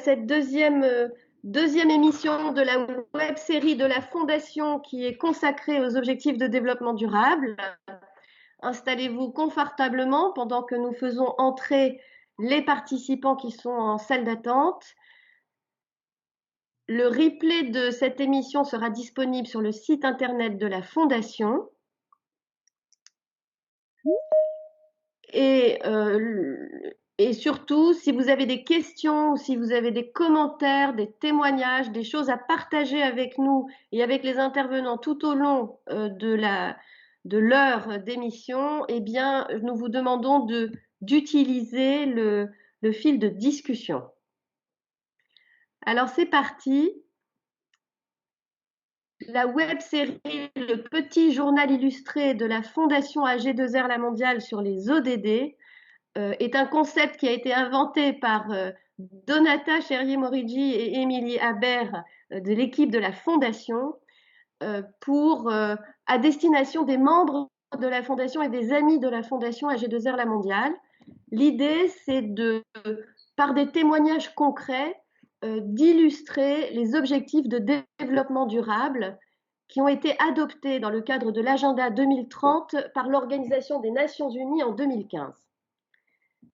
cette deuxième émission de la web série de la Fondation qui est consacrée aux objectifs de développement durable. Installez-vous confortablement pendant que nous faisons entrer les participants qui sont en salle d'attente. Le replay de cette émission sera disponible sur le site internet de la Fondation. Et surtout, si vous avez des questions, ou si vous avez des commentaires, des témoignages, des choses à partager avec nous et avec les intervenants tout au long de l'heure d'émission, eh bien, nous vous demandons d'utiliser le fil de discussion. Alors, c'est parti. La web série Le petit journal illustré de la Fondation AG2R La Mondiale sur les ODD est un concept qui a été inventé par Donata Cherrier-Morigi et Émilie Habert de l'équipe de la Fondation à destination des membres de la Fondation et des amis de la Fondation AG2R La Mondiale. L'idée, c'est par des témoignages concrets, d'illustrer les objectifs de développement durable qui ont été adoptés dans le cadre de l'agenda 2030 par l'Organisation des Nations Unies en 2015.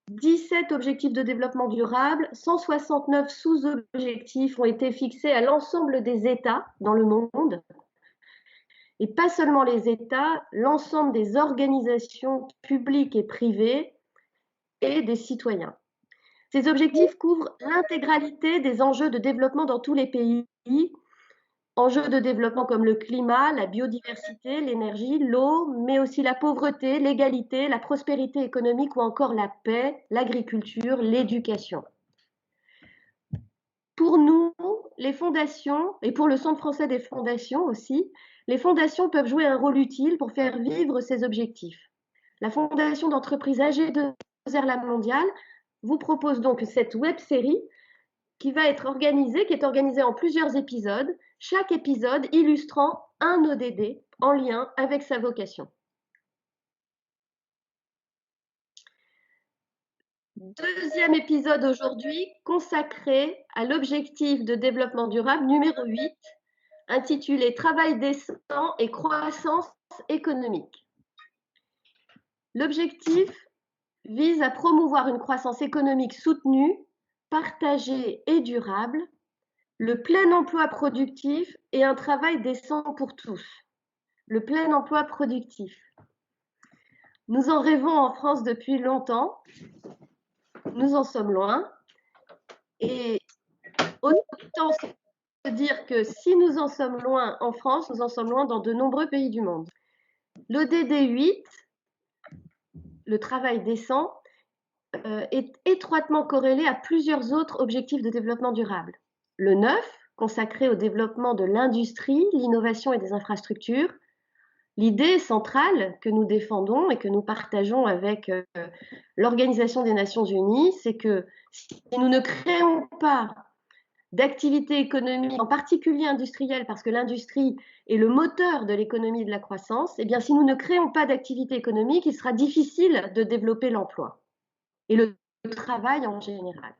17 objectifs de développement durable, 169 sous-objectifs ont été fixés à l'ensemble des États dans le monde. Et pas seulement les États, l'ensemble des organisations publiques et privées et des citoyens. Ces objectifs couvrent l'intégralité des enjeux de développement dans tous les pays, enjeux de développement comme le climat, la biodiversité, l'énergie, l'eau, mais aussi la pauvreté, l'égalité, la prospérité économique ou encore la paix, l'agriculture, l'éducation. Pour nous, les fondations, et pour le Centre français des fondations aussi, les fondations peuvent jouer un rôle utile pour faire vivre ces objectifs. La Fondation d'entreprise AG2R La Mondiale vous propose donc cette web-série qui est organisée en plusieurs épisodes, chaque épisode illustrant un ODD en lien avec sa vocation. Deuxième épisode aujourd'hui consacré à l'objectif de développement durable numéro 8, intitulé « Travail décent et croissance économique ». L'objectif vise à promouvoir une croissance économique soutenue, partagée et durable, le plein emploi productif et un travail décent pour tous. Le plein emploi productif. Nous en rêvons en France depuis longtemps. Nous en sommes loin. Et autant se dire que si nous en sommes loin en France, nous en sommes loin dans de nombreux pays du monde. L'ODD 8, le travail décent, est étroitement corrélé à plusieurs autres objectifs de développement durable. Le 9, consacré au développement de l'industrie, l'innovation et des infrastructures. L'idée centrale que nous défendons et que nous partageons avec l'Organisation des Nations Unies, c'est que si nous ne créons pas d'activité économique, en particulier industrielle, parce que l'industrie est le moteur de l'économie et de la croissance, eh bien, si nous ne créons pas d'activité économique, il sera difficile de développer l'emploi et le travail en général.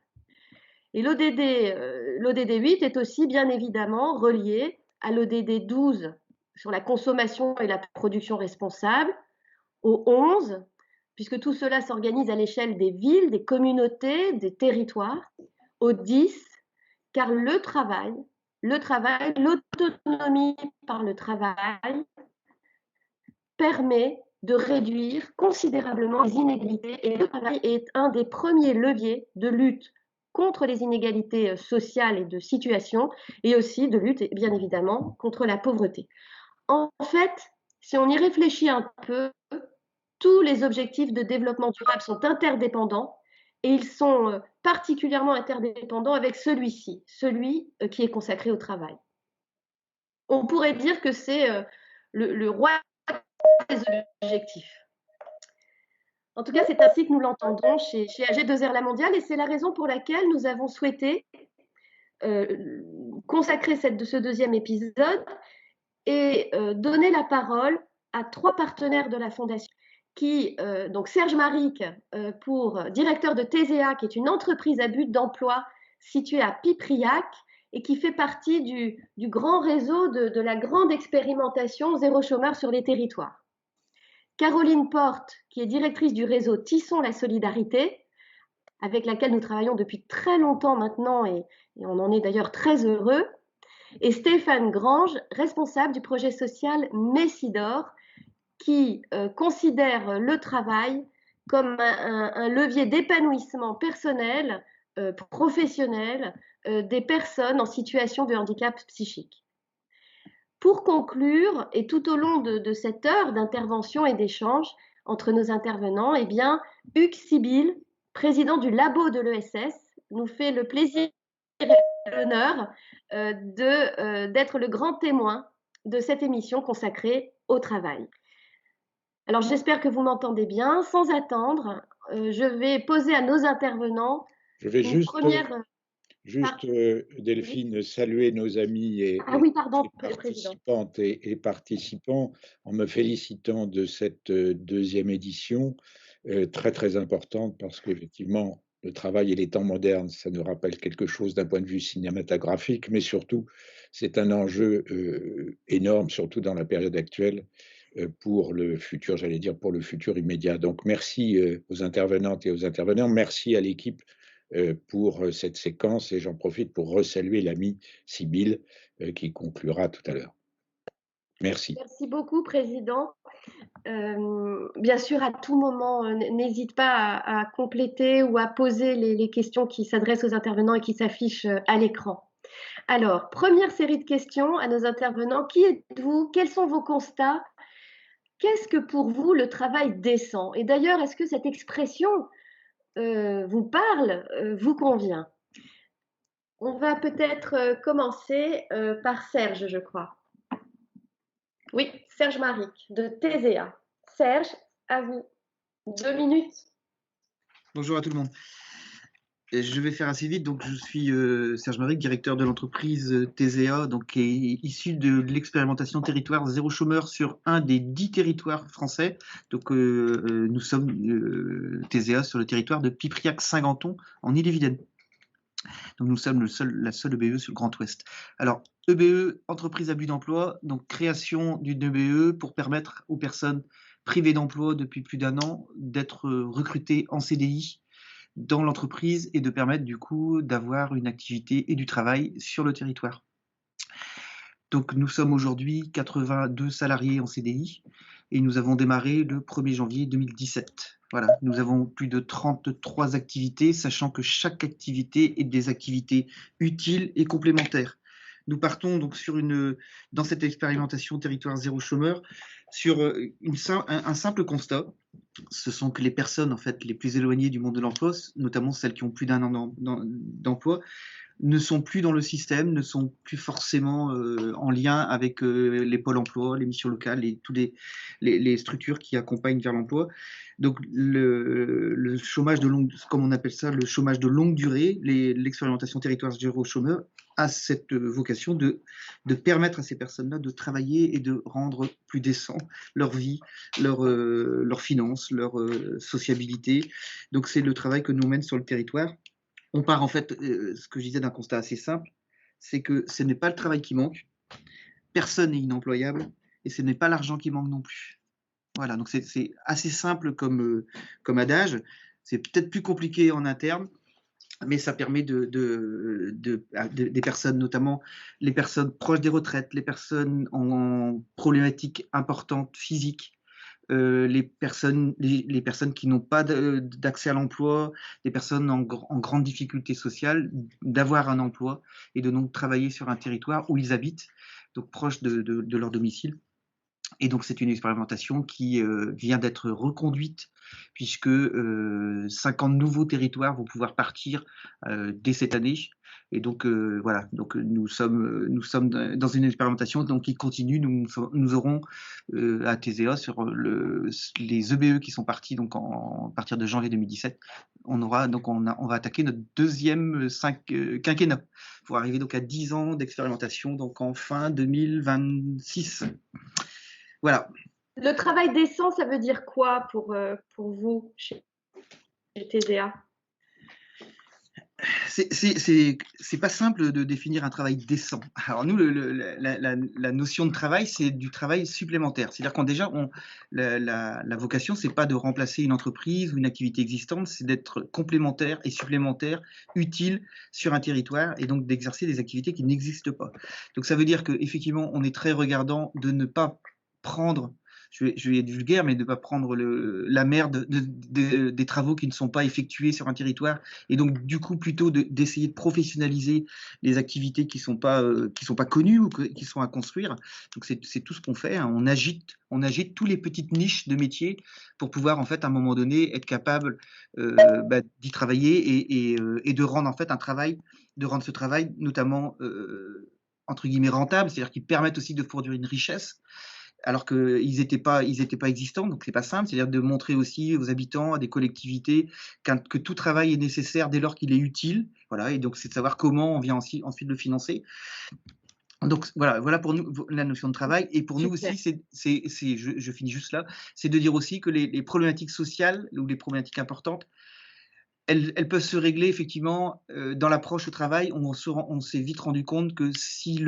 Et l'ODD 8 est aussi bien évidemment relié à l'ODD 12 sur la consommation et la production responsable, au 11, puisque tout cela s'organise à l'échelle des villes, des communautés, des territoires, au 10, car le travail, l'autonomie par le travail permet de réduire considérablement les inégalités et le travail est un des premiers leviers de lutte contre les inégalités sociales et de situation et aussi de lutte, bien évidemment, contre la pauvreté. En fait, si on y réfléchit un peu, tous les objectifs de développement durable sont interdépendants et ils sont particulièrement interdépendants avec celui-ci, celui qui est consacré au travail. On pourrait dire que c'est le roi des objectifs. En tout cas, c'est ainsi que nous l'entendons chez AG2R La Mondiale et c'est la raison pour laquelle nous avons souhaité consacrer ce deuxième épisode et donner la parole à 3 partenaires de la Fondation donc Serge Maric, directeur de TESEA, qui est une entreprise à but d'emploi situé à Pipriac et qui fait partie du grand réseau de la grande expérimentation zéro chômeur sur les territoires. Caroline Porte, qui est directrice du réseau Tissons la solidarité, avec laquelle nous travaillons depuis très longtemps maintenant et on en est d'ailleurs très heureux, et Stéphane Grange, responsable du projet social Messidor, qui considère le travail comme un levier d'épanouissement personnel, professionnel des personnes en situation de handicap psychique. Pour conclure, et tout au long de cette heure d'intervention et d'échange entre nos intervenants, eh bien, Hugues Sibyl, président du labo de l'ESS, nous fait le plaisir et l'honneur d'être le grand témoin de cette émission consacrée au travail. Alors j'espère que vous m'entendez bien. Sans attendre, je vais poser à nos intervenants Je vais une première... Delphine, saluer nos amis Ah oui, pardon, Président. participantes et participants en me félicitant de cette deuxième édition très très importante parce qu'effectivement le travail et les temps modernes, ça nous rappelle quelque chose d'un point de vue cinématographique, mais surtout c'est un enjeu énorme, surtout dans la période actuelle pour le futur, j'allais dire pour le futur immédiat. Donc merci aux intervenantes et aux intervenants, merci à l'équipe pour cette séquence et j'en profite pour resaluer l'ami Sibyl qui conclura tout à l'heure. Merci. Merci beaucoup, Président. Bien sûr, à tout moment, n'hésite pas à compléter ou à poser les questions qui s'adressent aux intervenants et qui s'affichent à l'écran. Alors, première série de questions à nos intervenants. Qui êtes-vous? Quels sont vos constats? Qu'est-ce que pour vous le travail décent? Et d'ailleurs, est-ce que cette expression vous parle, vous convient? On va peut-être commencer par Serge, je crois. Oui, Serge Maric, de TESEA. Serge, à vous. 2 minutes. Bonjour à tout le monde. Je vais faire assez vite. Donc, je suis Serge Maric, directeur de l'entreprise TESEA, donc, qui est issu de l'expérimentation territoire zéro chômeur sur un des 10 territoires français. Donc, nous sommes TESEA sur le territoire de Pipriac-Saint-Ganton, en Ille-et-Vilaine. Donc, nous sommes la seule EBE sur le Grand Ouest. Alors, EBE, entreprise à but d'emploi, donc création d'une EBE pour permettre aux personnes privées d'emploi depuis plus d'1 an d'être recrutées en CDI dans l'entreprise et de permettre du coup d'avoir une activité et du travail sur le territoire. Donc nous sommes aujourd'hui 82 salariés en CDI et nous avons démarré le 1er janvier 2017. Voilà, nous avons plus de 33 activités, sachant que chaque activité est des activités utiles et complémentaires. Nous partons donc dans cette expérimentation territoire zéro chômeur sur un simple constat. Ce sont que les personnes en fait les plus éloignées du monde de l'emploi, notamment celles qui ont plus d'1 an d'emploi, ne sont plus dans le système, ne sont plus forcément en lien avec les pôles emploi, les missions locales et toutes les structures qui accompagnent vers l'emploi. Donc le chômage de longue, comme on appelle ça, le chômage de longue durée, l'expérimentation territoire zéro chômeur a cette vocation de permettre à ces personnes-là de travailler et de rendre plus décent leur vie, leurs finances, leur sociabilité. Donc c'est le travail que nous mène sur le territoire. On part en fait, ce que je disais, d'un constat assez simple, c'est que ce n'est pas le travail qui manque, personne n'est inemployable, et ce n'est pas l'argent qui manque non plus. Voilà, donc c'est assez simple comme adage, c'est peut-être plus compliqué en interne, mais ça permet des personnes, notamment les personnes proches des retraites, les personnes en problématiques importantes physiques, les personnes qui n'ont pas d'accès à l'emploi, les personnes en grande difficulté sociale, d'avoir un emploi et de donc travailler sur un territoire où ils habitent, donc proche de leur domicile. Et donc c'est une expérimentation qui vient d'être reconduite puisque 50 nouveaux territoires vont pouvoir partir dès cette année. Et donc voilà, donc nous sommes dans une expérimentation donc qui continue. Nous aurons à TESEA sur les EBE qui sont partis donc à partir de janvier 2017. On va attaquer notre deuxième quinquennat pour arriver donc à 10 ans d'expérimentation donc en fin 2026. Voilà. Le travail décent, ça veut dire quoi pour vous chez TESEA? C'est pas simple de définir un travail décent. Alors nous, la notion de travail, c'est du travail supplémentaire. C'est-à-dire qu'on déjà, la vocation, c'est pas de remplacer une entreprise ou une activité existante, c'est d'être complémentaire et supplémentaire, utile sur un territoire et donc d'exercer des activités qui n'existent pas. Donc ça veut dire qu'effectivement, on est très regardant de ne pas prendre, je vais être vulgaire, mais de ne pas prendre la merde des travaux qui ne sont pas effectués sur un territoire, et donc du coup plutôt d'essayer de professionnaliser les activités qui sont pas connues ou qui sont à construire. Donc c'est tout ce qu'on fait, hein. On agite tous les petites niches de métiers pour pouvoir en fait à un moment donné être capable d'y travailler et de rendre en fait ce travail notamment entre guillemets rentable, c'est-à-dire qu'ils permettent aussi de fournir une richesse alors qu'ils n'étaient pas existants, donc c'est pas simple, c'est-à-dire de montrer aussi aux habitants, à des collectivités, que tout travail est nécessaire dès lors qu'il est utile, voilà, et donc c'est de savoir comment on vient ensuite le financer. Donc voilà pour nous la notion de travail, et pour nous aussi, je finis juste là, c'est de dire aussi que les problématiques sociales ou les problématiques importantes, elles peuvent se régler effectivement dans l'approche au travail. On s'est vite rendu compte que si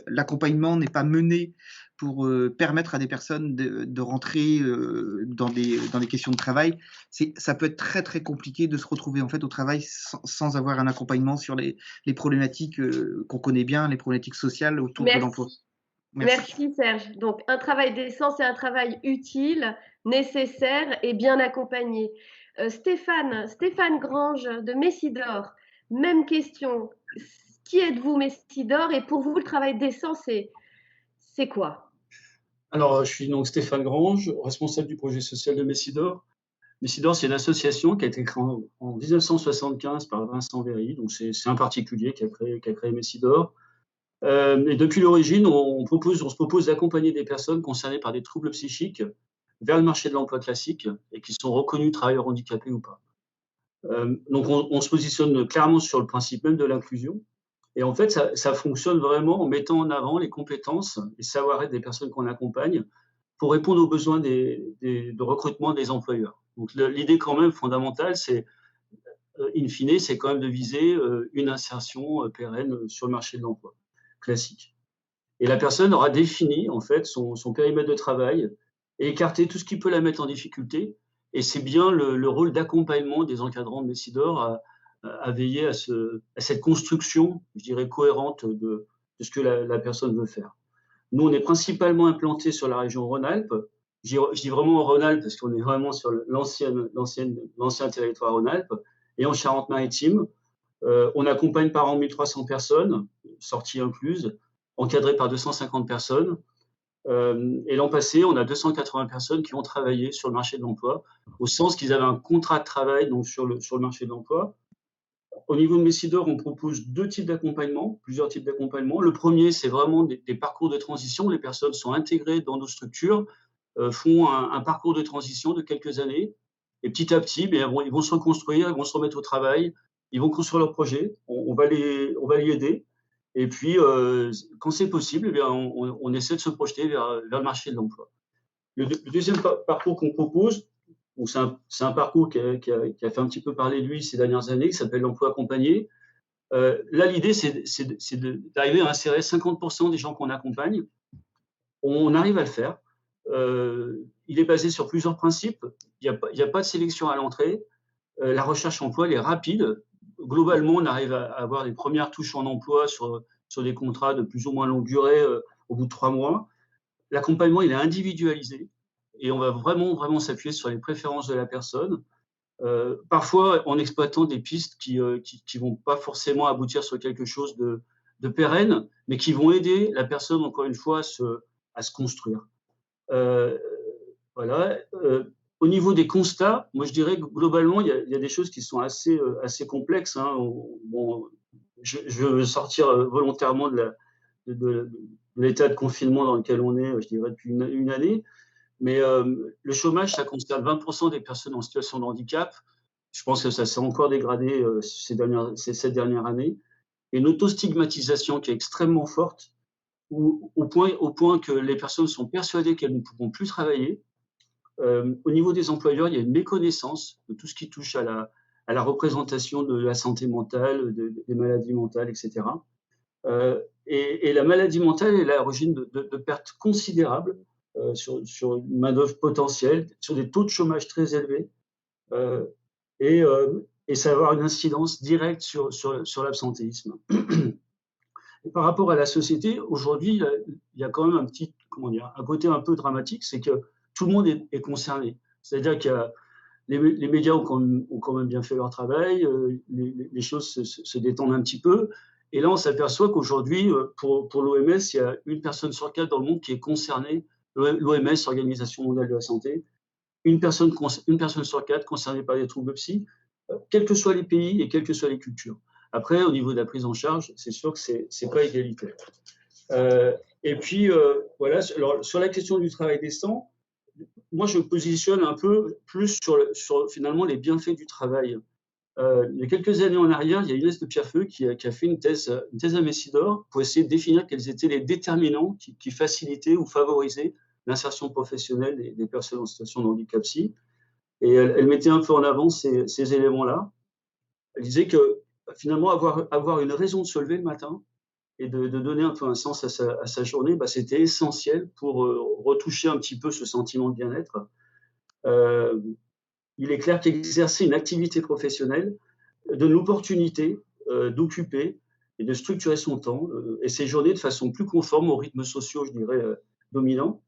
l'accompagnement n'est pas mené pour permettre à des personnes de rentrer dans des questions de travail, ça peut être très très compliqué de se retrouver en fait au travail sans avoir un accompagnement sur les problématiques qu'on connaît bien, les problématiques sociales autour de l'emploi. Merci Serge. Donc un travail décent, c'est un travail utile, nécessaire et bien accompagné. Stéphane Grange de Messidor, même question. Qui êtes-vous, Messidor? Et pour vous, le travail décent, c'est quoi? Alors, je suis donc Stéphane Grange, responsable du projet social de Messidor. Messidor, c'est une association qui a été créée en 1975 par Vincent Véry, donc c'est un particulier qui a créé Messidor. Et depuis l'origine, on se propose d'accompagner des personnes concernées par des troubles psychiques vers le marché de l'emploi classique et qui sont reconnus travailleurs handicapés ou pas. Donc on se positionne clairement sur le principe même de l'inclusion. Et en fait, ça fonctionne vraiment en mettant en avant les compétences et savoir-être des personnes qu'on accompagne pour répondre aux besoins de recrutement des employeurs. Donc l'idée quand même fondamentale, c'est, in fine, c'est quand même de viser une insertion pérenne sur le marché de l'emploi classique. Et la personne aura défini en fait son périmètre de travail et écarté tout ce qui peut la mettre en difficulté. Et c'est bien le rôle d'accompagnement des encadrants de Messidor à veiller à cette construction, je dirais, cohérente de ce que la personne veut faire. Nous, on est principalement implantés sur la région Rhône-Alpes. Je dis vraiment Rhône-Alpes parce qu'on est vraiment sur l'ancien territoire Rhône-Alpes. Et en Charente-Maritime, on accompagne par an 1300 personnes, sorties incluses, encadrées par 250 personnes. Et l'an passé, on a 280 personnes qui ont travaillé sur le marché de l'emploi, au sens qu'ils avaient un contrat de travail donc sur le marché de l'emploi. Au niveau de Messidor, on propose plusieurs types d'accompagnement. Le premier, c'est vraiment des parcours de transition. Les personnes sont intégrées dans nos structures, font un parcours de transition de quelques années, et petit à petit, ils vont se reconstruire, ils vont se remettre au travail, ils vont construire leur projet. On va les aider. Et puis, quand c'est possible, on essaie de se projeter vers le marché de l'emploi. Le deuxième parcours qu'on propose, c'est un parcours qui a fait un petit peu parler de lui ces dernières années, qui s'appelle l'emploi accompagné. Là, l'idée, c'est d'arriver à insérer 50% des gens qu'on accompagne. On arrive à le faire. Il est basé sur plusieurs principes. Il n'y a pas de sélection à l'entrée. La recherche emploi, elle est rapide. Globalement, on arrive à avoir les premières touches en emploi sur des contrats de plus ou moins longue durée au bout de 3 mois. L'accompagnement, il est individualisé et on va vraiment s'appuyer sur les préférences de la personne. Parfois, en exploitant des pistes qui vont pas forcément aboutir sur quelque chose de pérenne, mais qui vont aider la personne, encore une fois, à se construire. Voilà. Au niveau des constats, moi je dirais que globalement, il y a des choses qui sont assez complexes. Hein. Bon, je veux sortir volontairement de l'état de confinement dans lequel on est, je dirais, depuis une année. Mais le chômage, ça concerne 20% des personnes en situation de handicap. Je pense que ça s'est encore dégradé cette dernière année. Et une autostigmatisation qui est extrêmement forte, au point que les personnes sont persuadées qu'elles ne pourront plus travailler. Au niveau des employeurs, il y a une méconnaissance de tout ce qui touche à à la représentation de la santé mentale, des maladies mentales, etc. Et la maladie mentale est à l'origine de pertes considérables sur une main-d'œuvre potentielle, sur des taux de chômage très élevés, et ça va avoir une incidence directe sur l'absentéisme. Et par rapport à la société, aujourd'hui, il y a quand même un côté un peu dramatique, c'est que tout le monde est concerné. C'est-à-dire que les médias ont quand même bien fait leur travail, les choses se détendent un petit peu. Et là, on s'aperçoit qu'aujourd'hui, pour l'OMS, il y a une personne sur 4 dans le monde qui est concernée, l'OMS, Organisation mondiale de la santé, une personne sur 4 concernée par des troubles psy, quels que soient les pays et quelles que soient les cultures. Après, au niveau de la prise en charge, c'est sûr que c'est pas égalitaire. Et puis, voilà, alors, sur la question du travail décent, moi, je me positionne un peu plus sur finalement les bienfaits du travail. Il y a quelques années en arrière, il y a Inès de Pierrefeu qui a fait une thèse à Messidor pour essayer de définir quels étaient les déterminants qui facilitaient ou favorisaient l'insertion professionnelle des personnes en situation de handicap psy. Et elle mettait un peu en avant ces éléments-là. Elle disait que finalement, avoir une raison de se lever le matin et de donner un peu un sens à sa journée, c'était essentiel pour retoucher un petit peu ce sentiment de bien-être. Il est clair qu'exercer une activité professionnelle donne l'opportunité d'occuper et de structurer son temps et ses journées de façon plus conforme aux rythmes sociaux, je dirais, dominants.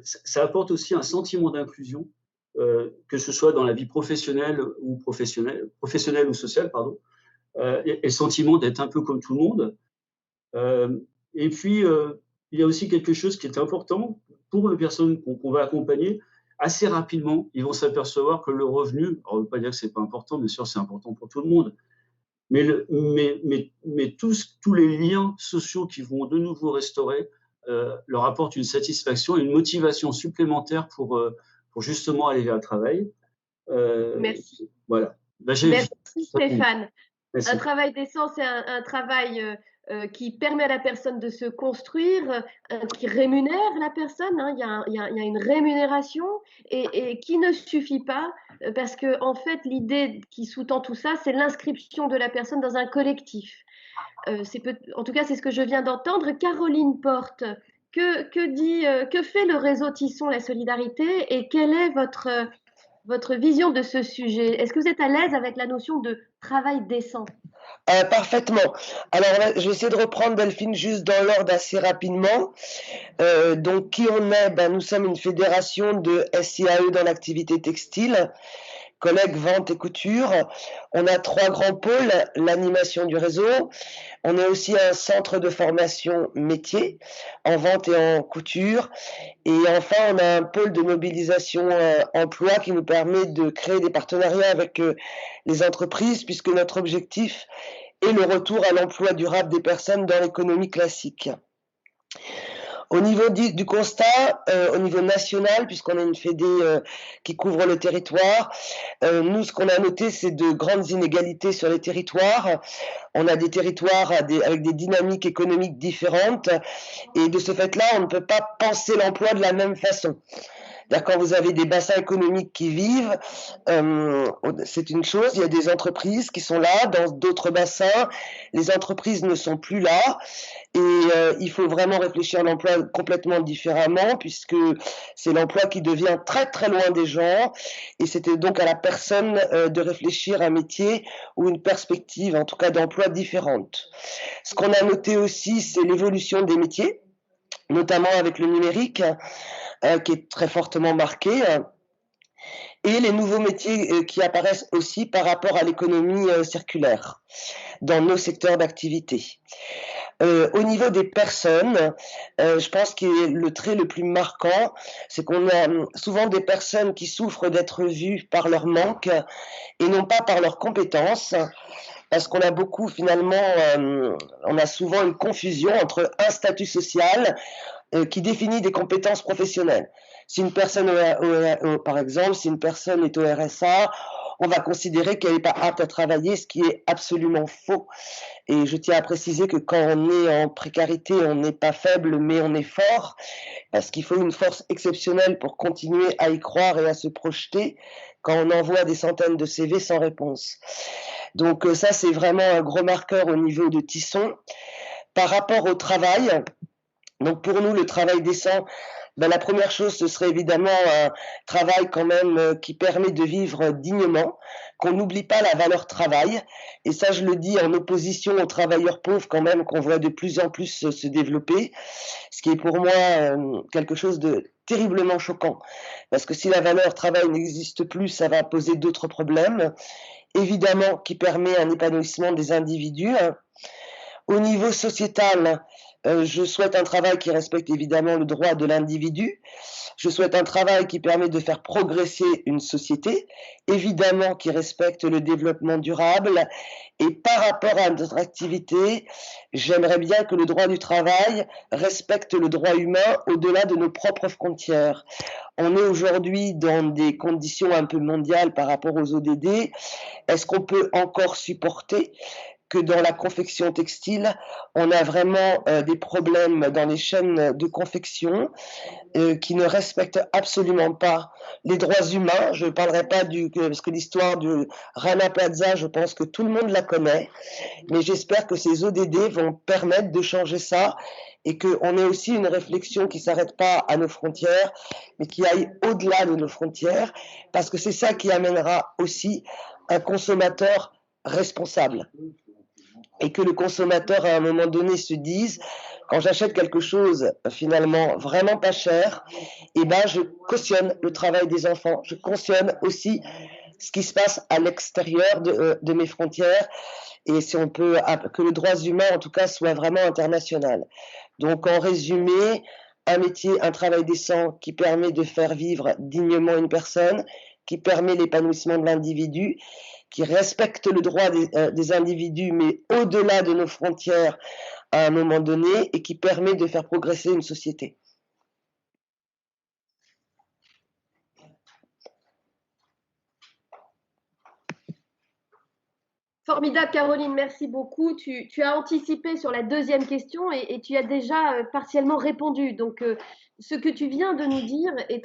Ça apporte aussi un sentiment d'inclusion, que ce soit dans la vie professionnelle ou sociale, pardon, et le sentiment d'être un peu comme tout le monde. Et puis, il y a aussi quelque chose qui est important pour les personnes qu'on va accompagner. Assez rapidement, ils vont s'apercevoir que le revenu, alors on ne veut pas dire que ce n'est pas important, bien sûr, c'est important pour tout le monde, mais tous les liens sociaux qui vont de nouveau restaurer leur apportent une satisfaction et une motivation supplémentaire pour justement aller vers le travail. Merci. Voilà. Merci Stéphane. Merci. Un travail décent, c'est un travail qui permet à la personne de se construire, qui rémunère la personne. Hein. Il y a une rémunération et qui ne suffit pas parce que en fait, l'idée qui sous-tend tout ça, c'est l'inscription de la personne dans un collectif. En tout cas, c'est ce que je viens d'entendre. Caroline Porte, que fait le réseau Tissons la solidarité et quelle est votre vision de ce sujet? Est-ce que vous êtes à l'aise avec la notion de travail décent? Parfaitement. Alors, je vais essayer de reprendre, Delphine, juste dans l'ordre assez rapidement. Donc, qui on est? Nous sommes une fédération de SIAE dans l'activité textile, collègues vente et couture. On a 3 grands pôles, l'animation du réseau. On est aussi un centre de formation métier en vente et en couture. Et enfin, on a un pôle de mobilisation emploi qui nous permet de créer des partenariats avec les entreprises, puisque notre objectif est le retour à l'emploi durable des personnes dans l'économie classique. Au niveau du constat, au niveau national, puisqu'on a une fédé qui couvre le territoire, nous, ce qu'on a noté, c'est de grandes inégalités sur les territoires. On a des territoires avec des dynamiques économiques différentes, et de ce fait-là, on ne peut pas penser l'emploi de la même façon. Quand vous avez des bassins économiques qui vivent, c'est une chose, il y a des entreprises qui sont là, dans d'autres bassins, les entreprises ne sont plus là, et il faut vraiment réfléchir à l'emploi complètement différemment, puisque c'est l'emploi qui devient très très loin des gens, et c'était donc à la personne de réfléchir à un métier ou une perspective, en tout cas d'emploi différente. Ce qu'on a noté aussi, c'est l'évolution des métiers, notamment avec le numérique, qui est très fortement marqué, et les nouveaux métiers qui apparaissent aussi par rapport à l'économie circulaire dans nos secteurs d'activité. Au niveau des personnes, je pense que le trait le plus marquant, c'est qu'on a souvent des personnes qui souffrent d'être vues par leur manque et non pas par leurs compétences, parce qu'on a beaucoup finalement, on a souvent une confusion entre un statut social qui définit des compétences professionnelles. Si une personne, par exemple, si une personne est au RSA, on va considérer qu'elle n'est pas apte à travailler, ce qui est absolument faux. Et je tiens à préciser que quand on est en précarité, on n'est pas faible, mais on est fort, parce qu'il faut une force exceptionnelle pour continuer à y croire et à se projeter quand on envoie des centaines de CV sans réponse. Donc ça, c'est vraiment un gros marqueur au niveau de Tisson. Par rapport au travail, donc pour nous, le travail décent, ben, la première chose, ce serait évidemment un travail quand même qui permet de vivre dignement, qu'on n'oublie pas la valeur travail. Et ça, je le dis en opposition aux travailleurs pauvres quand même, qu'on voit de plus en plus se développer, ce qui est pour moi quelque chose de terriblement choquant. Parce que si la valeur travail n'existe plus, ça va poser d'autres problèmes, évidemment qui permet un épanouissement des individus. Au niveau sociétal, je souhaite un travail qui respecte évidemment le droit de l'individu. Je souhaite un travail qui permet de faire progresser une société, évidemment qui respecte le développement durable. Et par rapport à notre activité, j'aimerais bien que le droit du travail respecte le droit humain au-delà de nos propres frontières. On est aujourd'hui dans des conditions un peu mondiales par rapport aux ODD. Est-ce qu'on peut encore supporter que dans la confection textile, on a vraiment des problèmes dans les chaînes de confection qui ne respectent absolument pas les droits humains. Je ne parlerai pas parce que l'histoire du Rana Plaza, je pense que tout le monde la connaît, mais j'espère que ces ODD vont permettre de changer ça et qu'on ait aussi une réflexion qui ne s'arrête pas à nos frontières, mais qui aille au-delà de nos frontières, parce que c'est ça qui amènera aussi un consommateur responsable. Et que le consommateur, à un moment donné, se dise, quand j'achète quelque chose finalement vraiment pas cher, eh ben, je cautionne le travail des enfants, je cautionne aussi ce qui se passe à l'extérieur de mes frontières, et si on peut, que le droit humain, en tout cas, soit vraiment international. Donc, en résumé, un métier, un travail décent qui permet de faire vivre dignement une personne, qui permet l'épanouissement de l'individu, qui respecte le droit des individus, mais au-delà de nos frontières à un moment donné, et qui permet de faire progresser une société. Formidable, Caroline, merci beaucoup. Tu as anticipé sur la deuxième question et tu as déjà partiellement répondu. Donc, ce que tu viens de nous dire est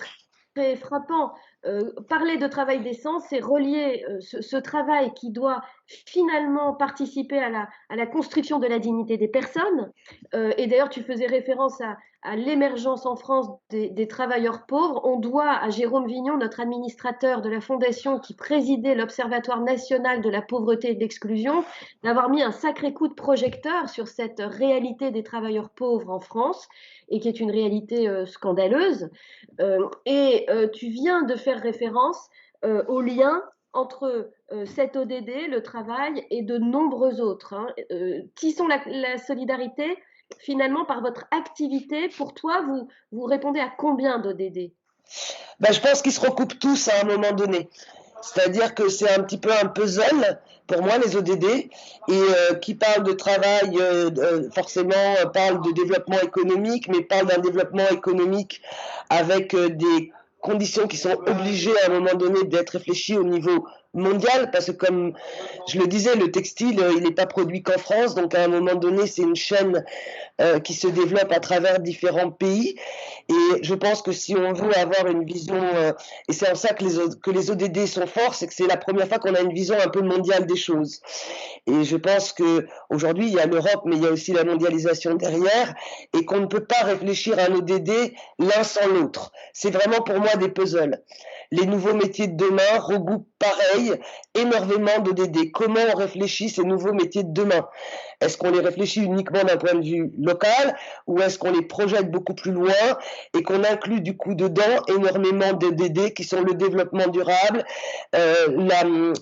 très frappant. Parler de travail décent, c'est relier ce travail qui doit finalement participer à la construction de la dignité des personnes. Et d'ailleurs, tu faisais référence à l'émergence en France des travailleurs pauvres. On doit à Jérôme Vignon, notre administrateur de la fondation qui présidait l'Observatoire national de la pauvreté et de l'exclusion, d'avoir mis un sacré coup de projecteur sur cette réalité des travailleurs pauvres en France, et qui est une réalité scandaleuse. Tu viens de faire référence au lien entre cet ODD, le travail, et de nombreux autres. Qui sont la solidarité, finalement, par votre activité? Pour toi, vous répondez à combien d'ODD? Ben, je pense qu'ils se recoupent tous à un moment donné. C'est-à-dire que c'est un petit peu un puzzle, pour moi, les ODD, et qui parle de travail, forcément, parle de développement économique, mais parle d'un développement économique avec des conditions qui sont obligées à un moment donné d'être réfléchies au niveau mondial, parce que comme je le disais, le textile, il n'est pas produit qu'en France, donc à un moment donné, c'est une chaîne qui se développe à travers différents pays, et je pense que si on veut avoir une vision, et c'est en ça que les ODD sont forts, c'est que c'est la première fois qu'on a une vision un peu mondiale des choses, et je pense que aujourd'hui il y a l'Europe, mais il y a aussi la mondialisation derrière, et qu'on ne peut pas réfléchir à un ODD l'un sans l'autre. C'est vraiment pour moi des puzzles. Les nouveaux métiers de demain regroupent pareil énormément d'ODD. Comment on réfléchit ces nouveaux métiers de demain? Est-ce qu'on les réfléchit uniquement d'un point de vue local, ou est-ce qu'on les projette beaucoup plus loin et qu'on inclut du coup dedans énormément d'ODD qui sont le développement durable,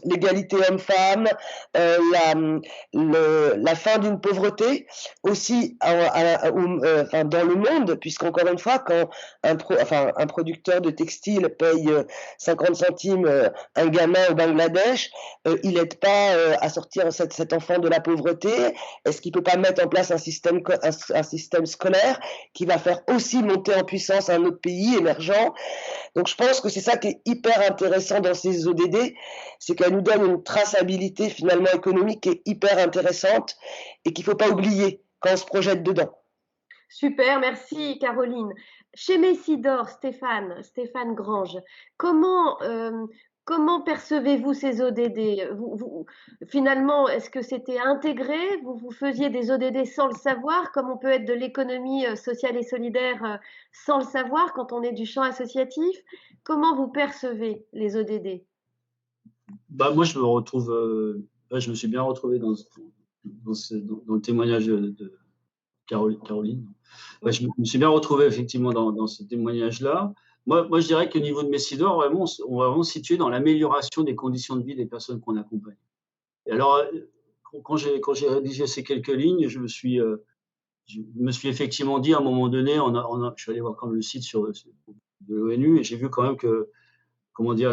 l'égalité homme-femme, la fin d'une pauvreté, aussi dans le monde, puisqu'encore une fois, quand un producteur de textile paye 50 centimes un gamin au Bangladesh, il n'aide pas à sortir cet enfant de la pauvreté, est-ce qu'il ne peut pas mettre en place un système scolaire qui va faire aussi monter en puissance un autre pays émergent? Donc je pense que c'est ça qui est hyper intéressant dans ces ODD, c'est qu'elles nous donnent une traçabilité finalement économique qui est hyper intéressante et qu'il ne faut pas oublier quand on se projette dedans. Super, merci Caroline. Chez Messidor, Stéphane Grange, comment percevez-vous ces ODD? Finalement, est-ce que c'était intégré? Vous faisiez des ODD sans le savoir, comme on peut être de l'économie sociale et solidaire sans le savoir quand on est du champ associatif? Comment vous percevez les ODD? Moi, je me suis bien retrouvé dans le témoignage de Caroline. Je me suis bien retrouvé effectivement dans ce témoignage-là. Moi, je dirais qu'au niveau de Messidor, vraiment, on va vraiment se situer dans l'amélioration des conditions de vie des personnes qu'on accompagne. Et alors, quand j'ai rédigé ces quelques lignes, je me suis effectivement dit à un moment donné, je suis allé voir quand même le site de l'ONU et j'ai vu quand même que, comment dire,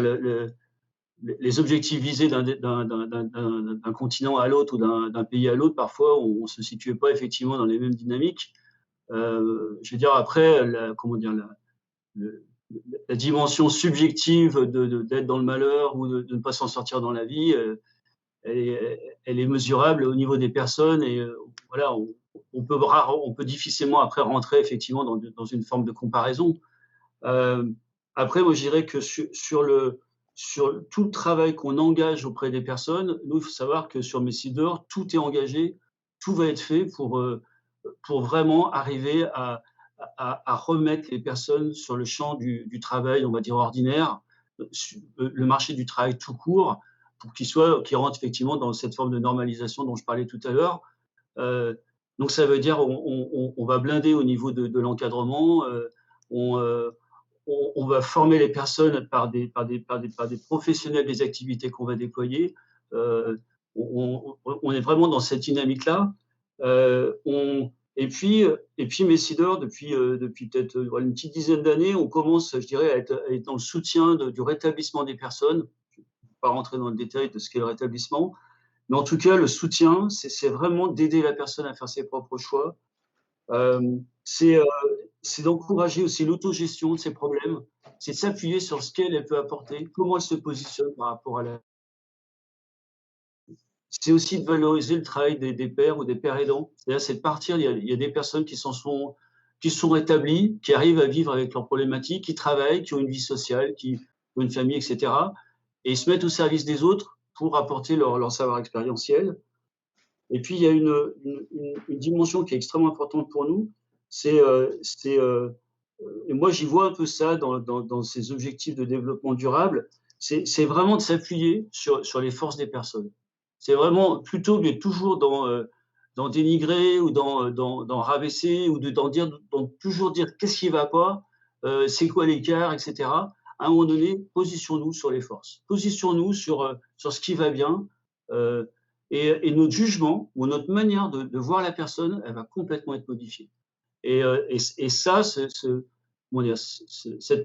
les objectifs visés d'un continent à l'autre ou d'un pays à l'autre, parfois, on ne se situait pas effectivement dans les mêmes dynamiques. Je veux dire, après, la dimension subjective d'être dans le malheur ou de ne pas s'en sortir dans la vie, elle est mesurable au niveau des personnes et voilà, on peut difficilement après rentrer effectivement dans une forme de comparaison. Après, moi, je dirais que sur tout le travail qu'on engage auprès des personnes, nous, il faut savoir que sur Messidor, tout est engagé, tout va être fait pour vraiment arriver à remettre les personnes sur le champ du travail, on va dire ordinaire, le marché du travail tout court, pour qu'ils rentrent effectivement dans cette forme de normalisation dont je parlais tout à l'heure. Donc ça veut dire on va blinder au niveau de l'encadrement, on va former les personnes par des professionnels des activités qu'on va déployer. On est vraiment dans cette dynamique-là. Et puis Messidor, depuis peut-être une petite dizaine d'années, on commence, je dirais, à être dans le soutien du rétablissement des personnes. Je ne vais pas rentrer dans le détail de ce qu'est le rétablissement, mais en tout cas, le soutien, c'est vraiment d'aider la personne à faire ses propres choix. C'est d'encourager aussi l'autogestion de ses problèmes, c'est de s'appuyer sur ce qu'elle peut apporter, comment elle se positionne par rapport à la... C'est aussi de valoriser le travail des pères ou des pères aidants. C'est de partir, il y a des personnes qui sont rétablies, qui arrivent à vivre avec leurs problématiques, qui travaillent, qui ont une vie sociale, qui ont une famille, etc. Et ils se mettent au service des autres pour apporter leur savoir expérientiel. Et puis, il y a une dimension qui est extrêmement importante pour nous, et moi, j'y vois un peu ça dans ces objectifs de développement durable, c'est vraiment de s'appuyer sur les forces des personnes. C'est vraiment, plutôt que toujours dans dénigrer ou dans rabaisser ou dans toujours dire qu'est-ce qui ne va pas, c'est quoi l'écart, etc. À un moment donné, positionnons-nous sur les forces, positionnons-nous sur ce qui va bien, et notre jugement ou notre manière de voir la personne, elle va complètement être modifiée. Et ça, cette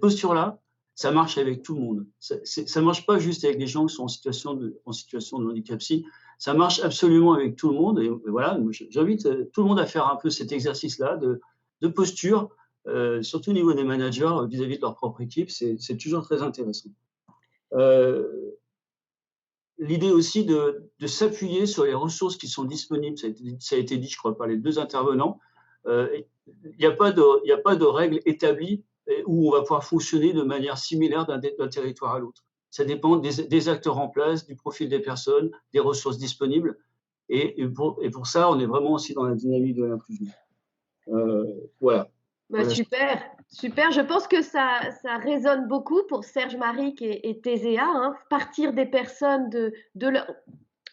posture-là, ça marche avec tout le monde. Ça ne marche pas juste avec les gens qui sont en situation de handicap psy, ça marche absolument avec tout le monde. Et voilà, j'invite tout le monde à faire un peu cet exercice-là de posture, surtout au niveau des managers vis-à-vis de leur propre équipe, c'est toujours très intéressant. L'idée aussi de s'appuyer sur les ressources qui sont disponibles, ça a été dit, je crois, par les deux intervenants. Il n'y a pas de règles établies où on va pouvoir fonctionner de manière similaire d'un territoire à l'autre. Ça dépend des acteurs en place, du profil des personnes, des ressources disponibles. Et pour ça, on est vraiment aussi dans la dynamique de l'inclusion. Voilà. Voilà. Super. Je pense que ça résonne beaucoup pour Serge Maric et TESEA, hein, partir des personnes de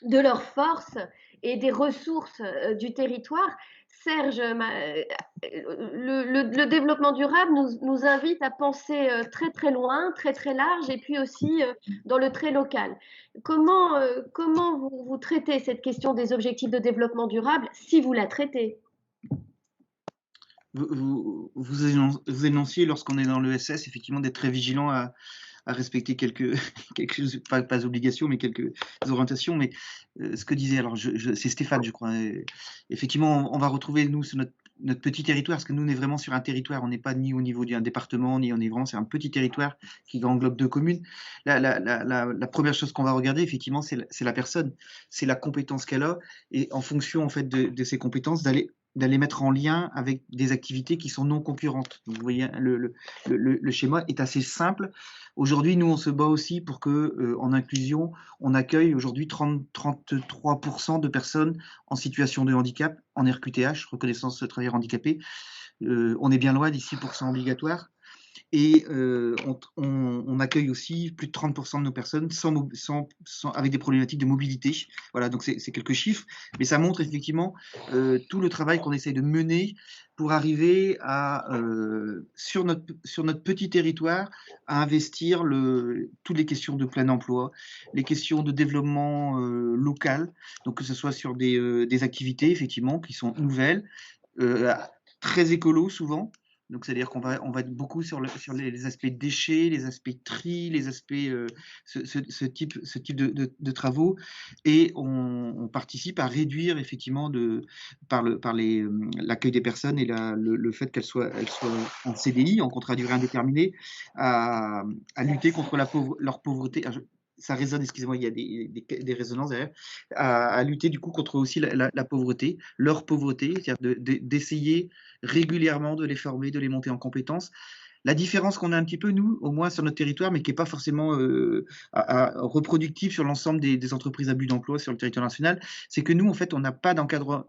leur force et des ressources du territoire. Serge, le développement durable nous invite à penser très très loin, très très large, et puis aussi dans le très local. Comment vous traitez cette question des objectifs de développement durable, si vous la traitez? Vous énonciez, lorsqu'on est dans l'ESS, effectivement, d'être très vigilant à respecter quelques pas obligations, mais quelques orientations. Mais ce que disait, alors c'est Stéphane, je crois. Effectivement, on va retrouver nous sur notre petit territoire, parce que nous on est vraiment sur un territoire, on n'est pas ni au niveau d'un département, ni on est vraiment sur un petit territoire qui englobe 2 communes. La première chose qu'on va regarder, effectivement, c'est la personne, c'est la compétence qu'elle a, et en fonction en fait de ses compétences, d'aller mettre en lien avec des activités qui sont non concurrentes. Donc, vous voyez, le schéma est assez simple. Aujourd'hui, nous, on se bat aussi pour que, en inclusion, on accueille aujourd'hui 33% de personnes en situation de handicap, en RQTH, reconnaissance de travailleurs handicapés. On est bien loin des 6% obligatoires. Et on accueille aussi plus de 30% de nos personnes avec des problématiques de mobilité. Voilà, donc c'est quelques chiffres, mais ça montre effectivement tout le travail qu'on essaie de mener pour arriver à, sur notre petit territoire, à investir toutes les questions de plein emploi, les questions de développement local, donc que ce soit sur des activités effectivement qui sont nouvelles, très écolo souvent. Donc, c'est-à-dire qu'on va être beaucoup sur les aspects déchets, les aspects tri, les aspects, ce type de travaux. Et on participe à réduire effectivement par l'accueil des personnes et le fait qu'elles soient en CDI, en contrat à durée indéterminée, à lutter contre leur pauvreté. Ça résonne, excusez-moi, il y a des résonances derrière, à lutter du coup contre aussi la pauvreté, leur pauvreté, c'est-à-dire d'essayer régulièrement de les former, de les monter en compétences. La différence qu'on a un petit peu, nous, au moins sur notre territoire, mais qui n'est pas forcément reproductive sur l'ensemble des entreprises à but d'emploi sur le territoire national, c'est que nous, en fait, on n'a pas d'encadrement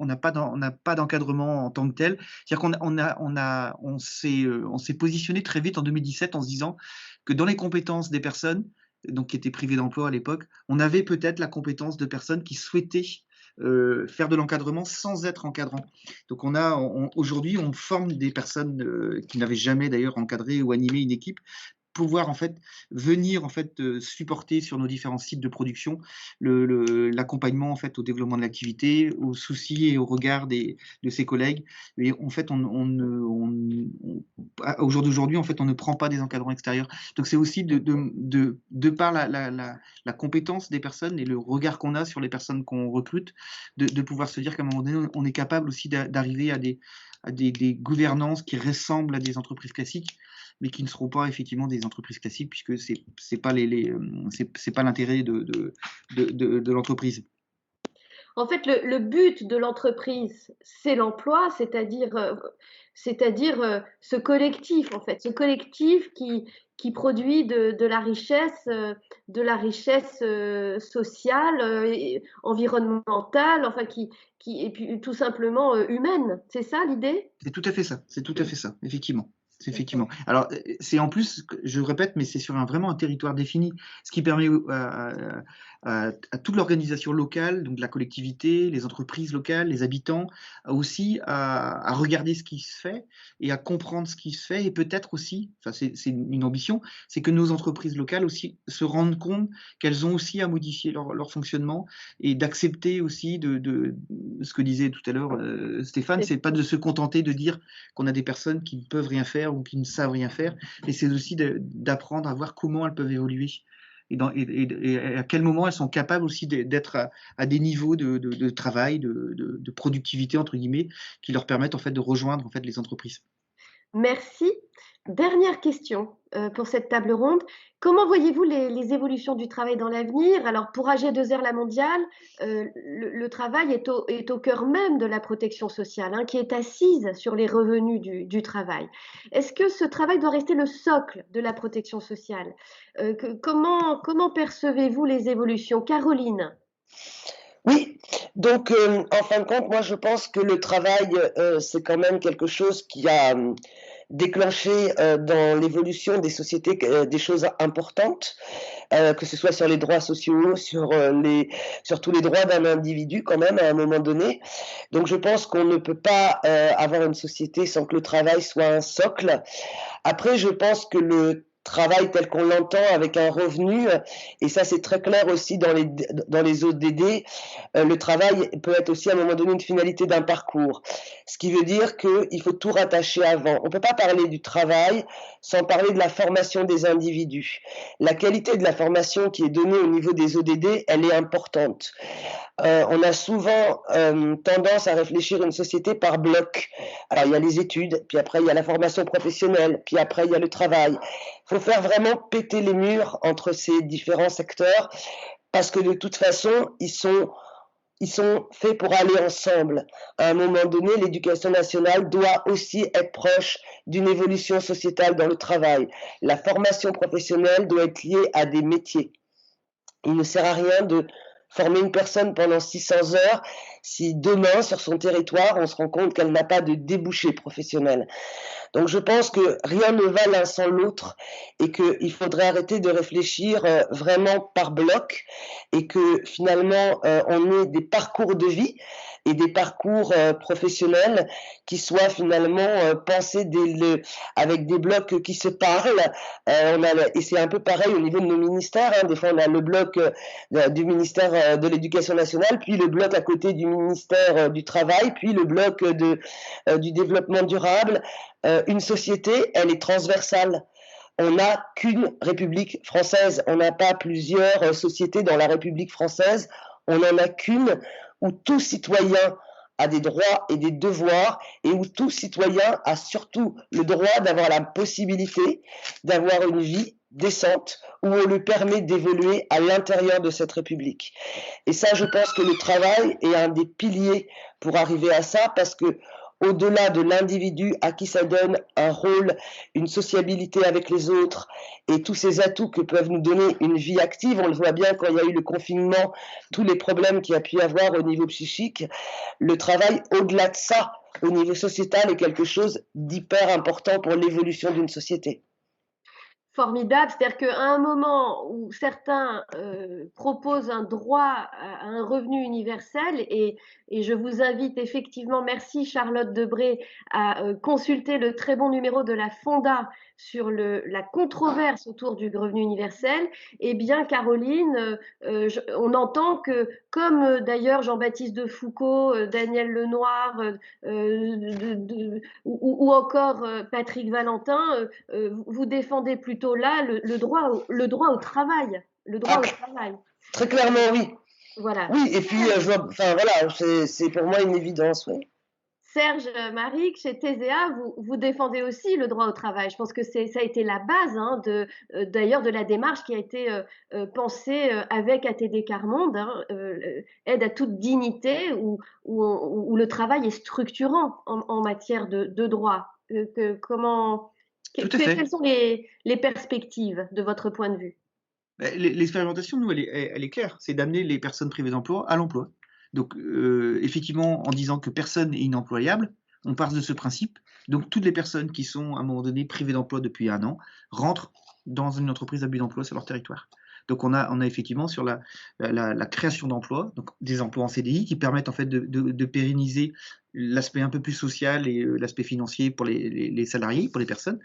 en tant que tel. C'est-à-dire qu'on s'est positionné très vite en 2017 en se disant que dans les compétences des personnes, donc qui étaient privées d'emploi à l'époque, on avait peut-être la compétence de personnes qui souhaitaient faire de l'encadrement sans être encadrant. Donc aujourd'hui, on forme des personnes qui n'avaient jamais d'ailleurs encadré ou animé une équipe, pouvoir en fait venir en fait supporter sur nos différents sites de production l'accompagnement en fait au développement de l'activité, aux soucis et au regard de ses collègues. Et en fait, au jour d'aujourd'hui, en fait, on ne prend pas des encadrants extérieurs. Donc c'est aussi de par la compétence des personnes et le regard qu'on a sur les personnes qu'on recrute, de pouvoir se dire qu'à un moment donné, on est capable aussi d'arriver à des gouvernances qui ressemblent à des entreprises classiques, mais qui ne seront pas effectivement des entreprises classiques, puisque c'est pas l'intérêt de l'entreprise. En fait, le but de l'entreprise, c'est l'emploi, c'est-à-dire ce collectif, en fait, ce collectif qui produit de la richesse sociale, environnementale, enfin et puis tout simplement humaine. C'est ça l'idée? C'est tout à fait ça, effectivement. Effectivement. Alors, c'est en plus, je répète, mais c'est sur vraiment un territoire défini, ce qui permet à toute l'organisation locale, donc la collectivité, les entreprises locales, les habitants, aussi à regarder ce qui se fait et à comprendre ce qui se fait, et peut-être aussi, enfin c'est une ambition, c'est que nos entreprises locales aussi se rendent compte qu'elles ont aussi à modifier leur fonctionnement et d'accepter aussi de ce que disait tout à l'heure Stéphane, c'est pas de se contenter de dire qu'on a des personnes qui ne peuvent rien faire ou qui ne savent rien faire, et c'est aussi d'apprendre à voir comment elles peuvent évoluer et à quel moment elles sont capables aussi d'être à des niveaux de travail, de productivité entre guillemets, qui leur permettent en fait de rejoindre en fait les entreprises. Merci. Dernière question pour cette table ronde. Comment voyez-vous les évolutions du travail dans l'avenir? Alors, pour AG2R La Mondiale, le travail est au cœur même de la protection sociale, qui est assise sur les revenus du travail. Est-ce que ce travail doit rester le socle de la protection sociale? Comment percevez-vous les évolutions? Caroline? Oui, donc en fin de compte, moi je pense que le travail, c'est quand même quelque chose qui a déclenché dans l'évolution des sociétés des choses importantes, que ce soit sur les droits sociaux, sur tous les droits d'un individu quand même à un moment donné. Donc je pense qu'on ne peut pas avoir une société sans que le travail soit un socle. Après, je pense que le travail tel qu'on l'entend avec un revenu, et ça c'est très clair aussi dans les ODD, le travail peut être aussi à un moment donné une finalité d'un parcours, ce qui veut dire qu'il faut tout rattacher avant. On ne peut pas parler du travail sans parler de la formation des individus. La qualité de la formation qui est donnée au niveau des ODD, elle est importante. On a souvent tendance à réfléchir une société par bloc. Alors il y a les études, puis après il y a la formation professionnelle, puis après il y a le travail. Il faut faire vraiment péter les murs entre ces différents secteurs parce que de toute façon, ils sont faits pour aller ensemble. À un moment donné, l'éducation nationale doit aussi être proche d'une évolution sociétale dans le travail. La formation professionnelle doit être liée à des métiers. Il ne sert à rien de former une personne pendant 600 heures si demain, sur son territoire, on se rend compte qu'elle n'a pas de débouché professionnel. Donc je pense que rien ne va l'un sans l'autre et qu'il faudrait arrêter de réfléchir vraiment par bloc et que finalement on ait des parcours de vie et des parcours professionnels qui soient finalement pensés avec des blocs qui se parlent. Et c'est un peu pareil au niveau de nos ministères. Des fois on a le bloc du ministère de l'Éducation nationale, puis le bloc à côté du ministère du Travail, puis le bloc du développement durable. Une société, elle est transversale. On n'a qu'une République française. On n'a pas plusieurs sociétés dans la République française. On n'en a qu'une où tout citoyen a des droits et des devoirs et où tout citoyen a surtout le droit d'avoir la possibilité d'avoir une vie décente où on lui permet d'évoluer à l'intérieur de cette République. Et ça, je pense que le travail est un des piliers pour arriver à ça parce que au-delà de l'individu à qui ça donne un rôle, une sociabilité avec les autres et tous ces atouts que peuvent nous donner une vie active, on le voit bien quand il y a eu le confinement, tous les problèmes qu'il y a pu y avoir au niveau psychique, le travail au-delà de ça, au niveau sociétal, est quelque chose d'hyper important pour l'évolution d'une société. Formidable, c'est-à-dire qu'à un moment où certains proposent un droit à un revenu universel, et je vous invite effectivement, merci Charlotte Debré, à consulter le très bon numéro de la Fonda sur la controverse autour du revenu universel, eh bien Caroline, on entend que, comme d'ailleurs Jean-Baptiste de Foucault, Daniel Lenoir ou encore Patrick Valentin, vous défendez plutôt là le droit au travail. Le droit au travail. Très clairement, oui. Voilà. Oui, et puis, c'est pour moi une évidence, oui. Serge Maric, chez TSEA, vous défendez aussi le droit au travail. Je pense que ça a été la base d'ailleurs de la démarche qui a été pensée avec ATD Carmonde, aide à toute dignité, où le travail est structurant en matière de droit. Quelles sont les perspectives de votre point de vue? L'expérimentation, nous, elle est claire, c'est d'amener les personnes privées d'emploi à l'emploi. Donc, effectivement, en disant que personne n'est inemployable, on part de ce principe. Donc, toutes les personnes qui sont, à un moment donné, privées d'emploi depuis 1 an, rentrent dans une entreprise à but d'emploi sur leur territoire. Donc, on a effectivement sur la création d'emplois, donc des emplois en CDI qui permettent en fait de pérenniser l'aspect un peu plus social et l'aspect financier pour les salariés, pour les personnes.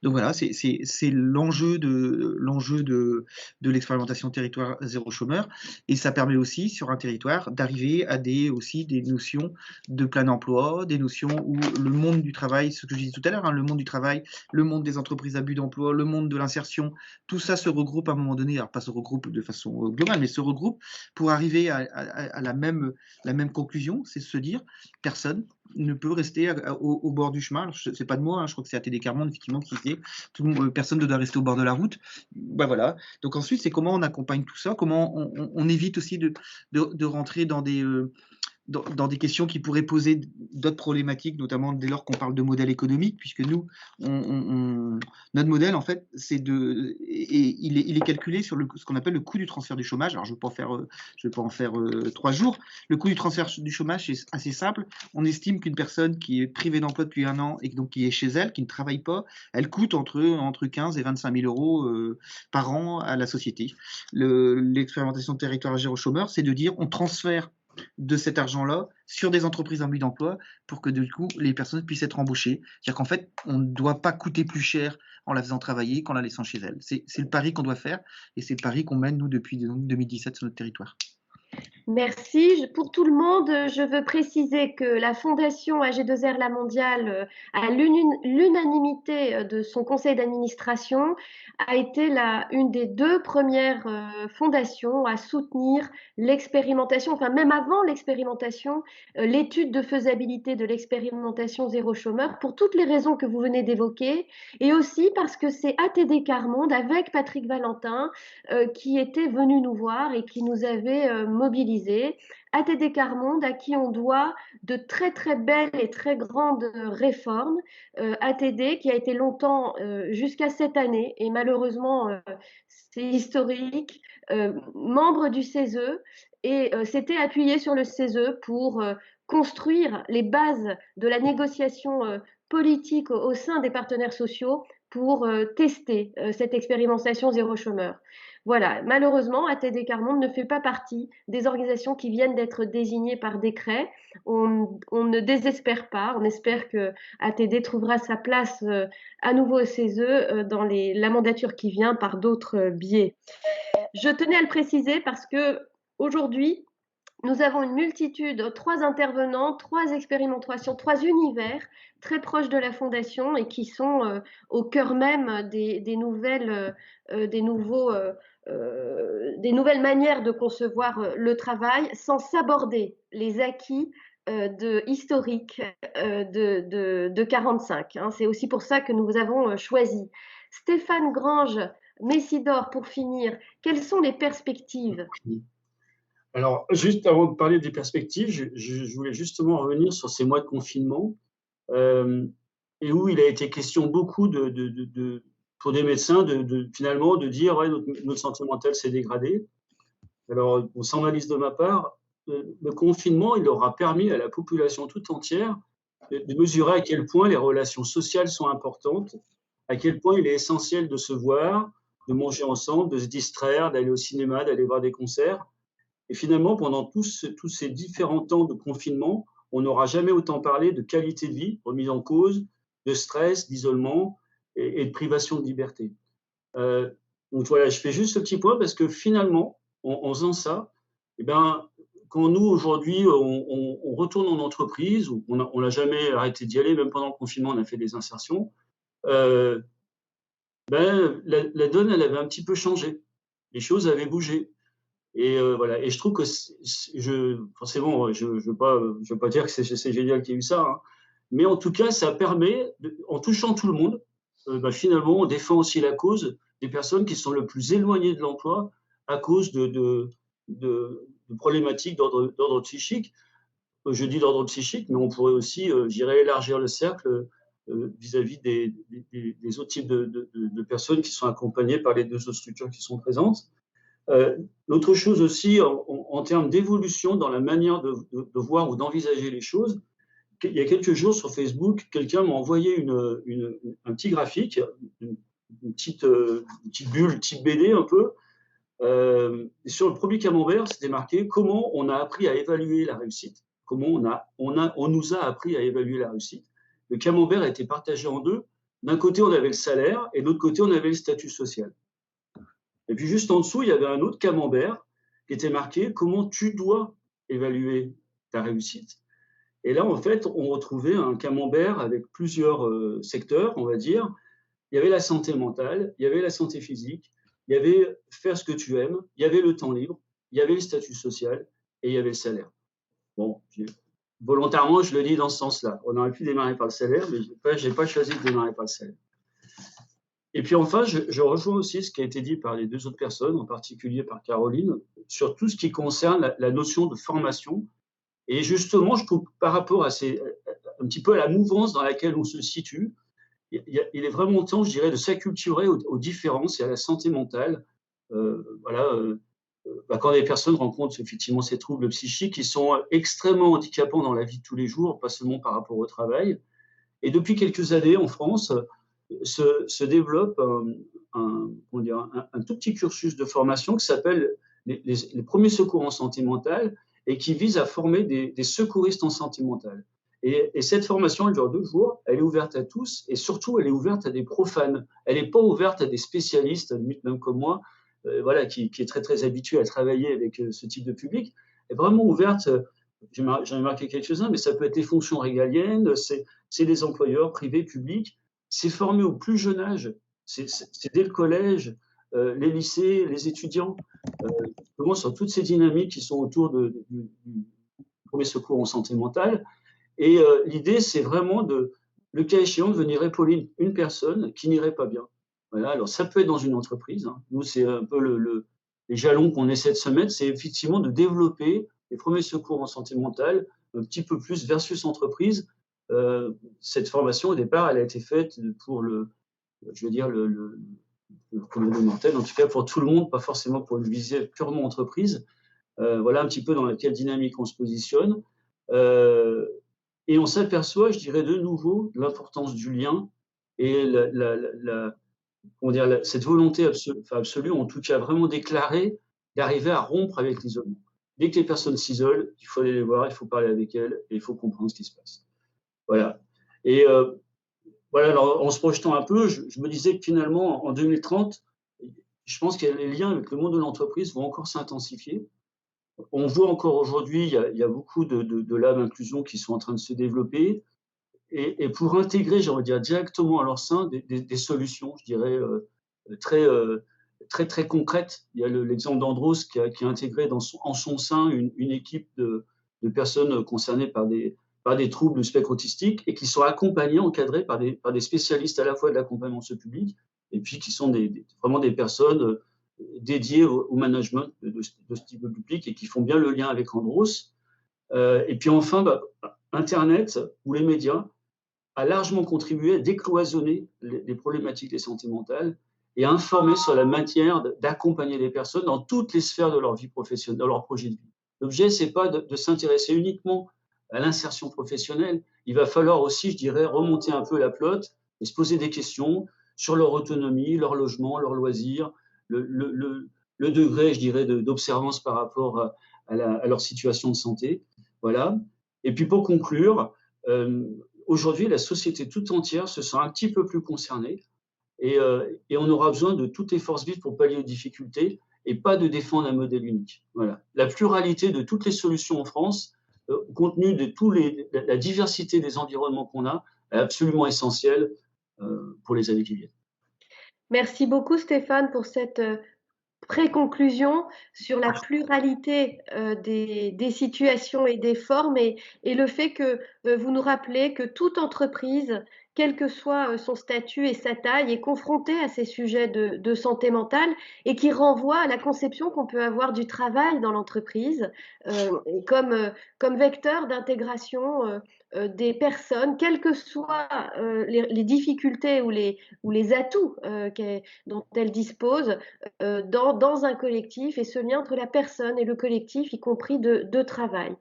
Donc voilà, c'est l'enjeu de l'expérimentation territoire zéro chômeur, et ça permet aussi sur un territoire d'arriver à des notions de plein emploi, des notions où le monde du travail, ce que je disais tout à l'heure, le monde du travail, le monde des entreprises à but d'emploi, le monde de l'insertion, tout ça se regroupe à un moment donné, alors pas se regroupe de façon globale, mais se regroupe pour arriver à la même conclusion, c'est se dire personne ne peut rester au bord du chemin. C'est pas de moi, je crois que c'est ATD Carmonde effectivement qui disait personne ne doit rester au bord de la route. Voilà. Donc ensuite, c'est comment on accompagne tout ça, comment on évite aussi de rentrer dans des questions qui pourraient poser d'autres problématiques, notamment dès lors qu'on parle de modèle économique, puisque nous, notre modèle, en fait, il est calculé sur ce qu'on appelle le coût du transfert du chômage. Alors, je ne vais pas en faire 3 jours. Le coût du transfert du chômage est assez simple. On estime qu'une personne qui est privée d'emploi depuis 1 an et donc qui est chez elle, qui ne travaille pas, elle coûte entre 15 et 25 000 euros par an à la société. L'expérimentation de territoire zéro chômeur, c'est de dire on transfère de cet argent-là sur des entreprises en but d'emploi pour que du coup les personnes puissent être embauchées. C'est-à-dire qu'en fait, on ne doit pas coûter plus cher en la faisant travailler qu'en la laissant chez elle. C'est le pari qu'on doit faire et c'est le pari qu'on mène nous depuis 2017 sur notre territoire. Merci. Pour tout le monde, je veux préciser que la Fondation AG2R La Mondiale, à l'unanimité de son conseil d'administration, a été une des 2 premières fondations à soutenir l'expérimentation, enfin même avant l'expérimentation, l'étude de faisabilité de l'expérimentation zéro chômeur, pour toutes les raisons que vous venez d'évoquer, et aussi parce que c'est ATD Quart Monde avec Patrick Valentin qui était venu nous voir et qui nous avait mobilisés. ATD Quart Monde, à qui on doit de très très belles et très grandes réformes. ATD qui a été longtemps, jusqu'à cette année, et malheureusement c'est historique, membre du CESE, et s'était appuyé sur le CESE pour construire les bases de la négociation politique au sein des partenaires sociaux pour tester cette expérimentation zéro chômeur. Voilà, malheureusement, ATD Quart Monde ne fait pas partie des organisations qui viennent d'être désignées par décret. On ne désespère pas, on espère que ATD trouvera sa place à nouveau au CESE dans la mandature qui vient par d'autres biais. Je tenais à le préciser parce que aujourd'hui, nous avons une multitude, 3 intervenants, 3 expérimentations, 3 univers très proches de la Fondation et qui sont au cœur même des nouvelles manières de concevoir le travail sans s'aborder les acquis historiques de 45. Hein. C'est aussi pour ça que nous avons choisi. Stéphane Grange, Messidor, pour finir, quelles sont les perspectives ? Alors, juste avant de parler des perspectives, je voulais justement revenir sur ces mois de confinement et où il a été question beaucoup pour des médecins finalement de dire ouais, notre santé mentale s'est dégradée. Alors, sans malice de ma part, le confinement, il aura permis à la population tout entière de mesurer à quel point les relations sociales sont importantes, à quel point il est essentiel de se voir, de manger ensemble, de se distraire, d'aller au cinéma, d'aller voir des concerts. Et finalement, pendant tous ces différents temps de confinement, on n'aura jamais autant parlé de qualité de vie remise en cause, de stress, d'isolement et de privation de liberté. Donc voilà, je fais juste ce petit point parce que finalement, en faisant ça, eh ben, quand nous, aujourd'hui, on retourne en entreprise, on n'a jamais arrêté d'y aller, même pendant le confinement, on a fait des insertions, la donne, elle avait un petit peu changé. Les choses avaient bougé. Et voilà. Et je trouve que forcément, je veux pas dire que c'est génial qu'il y ait eu ça, hein. Mais en tout cas, ça permet, en touchant tout le monde, finalement, on défend aussi la cause des personnes qui sont le plus éloignées de l'emploi à cause de problématiques d'ordre psychique. Je dis d'ordre psychique, mais on pourrait aussi, j'irais élargir le cercle vis-à-vis des autres types de personnes qui sont accompagnées par les 2 autres structures qui sont présentes. L'autre chose aussi, en termes d'évolution dans la manière de voir ou d'envisager les choses, il y a quelques jours sur Facebook, quelqu'un m'a envoyé un petit graphique, une petite bulle, type BD un peu. Sur le premier camembert, c'était marqué comment on a appris à évaluer la réussite, comment on nous a appris à évaluer la réussite. Le camembert a été partagé en 2. D'un côté, on avait le salaire et de l'autre côté, on avait le statut social. Et puis juste en dessous, il y avait un autre camembert qui était marqué « Comment tu dois évaluer ta réussite ?» Et là, en fait, on retrouvait un camembert avec plusieurs secteurs, on va dire. Il y avait la santé mentale, il y avait la santé physique, il y avait faire ce que tu aimes, il y avait le temps libre, il y avait le statut social et il y avait le salaire. Bon, volontairement, je le dis dans ce sens-là. On aurait pu démarrer par le salaire, mais je n'ai pas choisi de démarrer par le salaire. Et puis enfin, je rejoins aussi ce qui a été dit par les 2 autres personnes, en particulier par Caroline, sur tout ce qui concerne la notion de formation. Et justement, je trouve par rapport à un petit peu à la mouvance dans laquelle on se situe, il est vraiment temps, je dirais, de s'acculturer aux différences et à la santé mentale. Quand les personnes rencontrent effectivement ces troubles psychiques qui sont extrêmement handicapants dans la vie de tous les jours, pas seulement par rapport au travail. Et depuis quelques années, en France, se développe un tout petit cursus de formation qui s'appelle les premiers secours en santé mentale et qui vise à former des secouristes en santé mentale. Et cette formation, elle dure 2 jours, elle est ouverte à tous, et surtout, elle est ouverte à des profanes. Elle n'est pas ouverte à des spécialistes, à la limite même comme moi, voilà, qui est très, très habitué à travailler avec ce type de public. Elle est vraiment ouverte, j'en ai marqué quelques-uns, mais ça peut être les fonctions régaliennes, c'est les employeurs privés, publics. C'est formé au plus jeune âge, c'est dès le collège, les lycées, les étudiants, justement sur toutes ces dynamiques qui sont autour du premier secours en santé mentale. Et l'idée, c'est vraiment le cas échéant, de venir épauler une personne qui n'irait pas bien. Voilà, alors ça peut être dans une entreprise, hein. Nous, c'est un peu les jalons qu'on essaie de se mettre, c'est effectivement de développer les premiers secours en santé mentale un petit peu plus versus entreprise. Cette formation, au départ, elle a été faite pour le commun mortel, en tout cas pour tout le monde, pas forcément pour une visée purement entreprise. Voilà un petit peu dans quelle dynamique on se positionne. Et on s'aperçoit, je dirais de nouveau, de l'importance du lien et cette volonté absolue, en tout cas vraiment déclarée, d'arriver à rompre avec l'isolement. Dès que les personnes s'isolent, il faut aller les voir, il faut parler avec elles et il faut comprendre ce qui se passe. Voilà. Et voilà, alors en se projetant un peu, je me disais que finalement, en 2030, je pense que les liens avec le monde de l'entreprise vont encore s'intensifier. On voit encore aujourd'hui, il y a beaucoup de labs inclusion qui sont en train de se développer. Et pour intégrer, j'ai envie de dire, directement à leur sein des solutions, je dirais, très concrètes. Il y a l'exemple d'Andros qui a intégré en son sein une équipe de personnes concernées par des troubles du spectre autistique et qui sont accompagnées, encadrées par des spécialistes à la fois de l'accompagnement de ce public et puis qui sont vraiment des personnes dédiées au management de ce type de public et qui font bien le lien avec Andros. Et puis enfin, Internet ou les médias a largement contribué à décloisonner les problématiques des santé mentale et à informer sur la manière d'accompagner les personnes dans toutes les sphères de leur vie professionnelle, dans leur projet de vie. L'objet, c'est pas de s'intéresser uniquement à l'insertion professionnelle. Il va falloir aussi, je dirais, remonter un peu la pelote et se poser des questions sur leur autonomie, leur logement, leurs loisirs, le degré, je dirais, d'observance par rapport à leur situation de santé. Voilà. Et puis pour conclure, aujourd'hui, la société tout entière se sent un petit peu plus concernée et on aura besoin de toutes les forces vives pour pallier aux difficultés et pas de défendre un modèle unique. Voilà. La pluralité de toutes les solutions en France, compte tenu de la diversité des environnements qu'on a, est absolument essentielle pour les années qui viennent. Merci beaucoup Stéphane pour cette pré-conclusion sur la pluralité des situations et des formes et le fait que vous nous rappelez que toute entreprise, quel que soit son statut et sa taille, est confrontée à ces sujets de santé mentale et qui renvoie à la conception qu'on peut avoir du travail dans l'entreprise comme vecteur d'intégration des personnes, quelles que soient les difficultés ou les atouts dont elles disposent dans un collectif et ce lien entre la personne et le collectif, y compris de travail.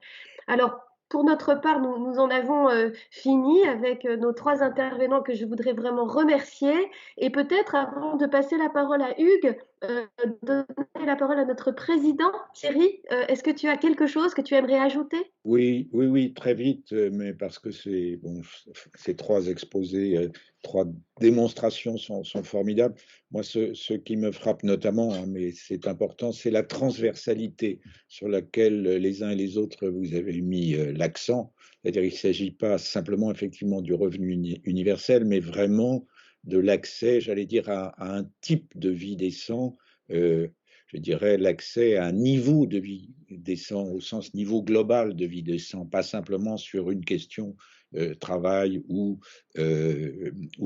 Alors, pour notre part, nous en avons fini avec nos 3 intervenants que je voudrais vraiment remercier. Et peut-être, avant de passer la parole à Hugues, donner la parole à notre président. Thierry, est-ce que tu as quelque chose que tu aimerais ajouter ? Oui, très vite, mais parce que ces 3 exposés, 3 démonstrations sont formidables. Moi, ce qui me frappe notamment, hein, mais c'est important, c'est la transversalité sur laquelle les uns et les autres vous avez mis l'accent. C'est-à-dire qu'il ne s'agit pas simplement effectivement du revenu universel, mais vraiment de l'accès, j'allais dire, à un type de vie décent, je dirais l'accès à un niveau de vie décent, au sens niveau global de vie décent, pas simplement sur une question travail ou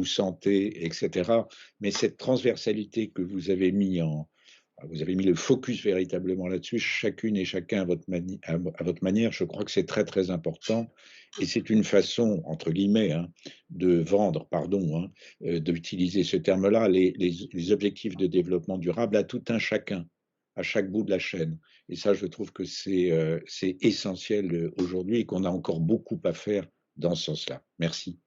santé, etc. Mais cette transversalité que vous avez mis le focus véritablement là-dessus, chacune et chacun à votre manière, je crois que c'est très très important. Et c'est une façon, entre guillemets, hein, de vendre, d'utiliser ce terme-là, les objectifs de développement durable à tout un chacun, à chaque bout de la chaîne. Et ça, je trouve que c'est essentiel aujourd'hui et qu'on a encore beaucoup à faire dans ce sens-là. Merci.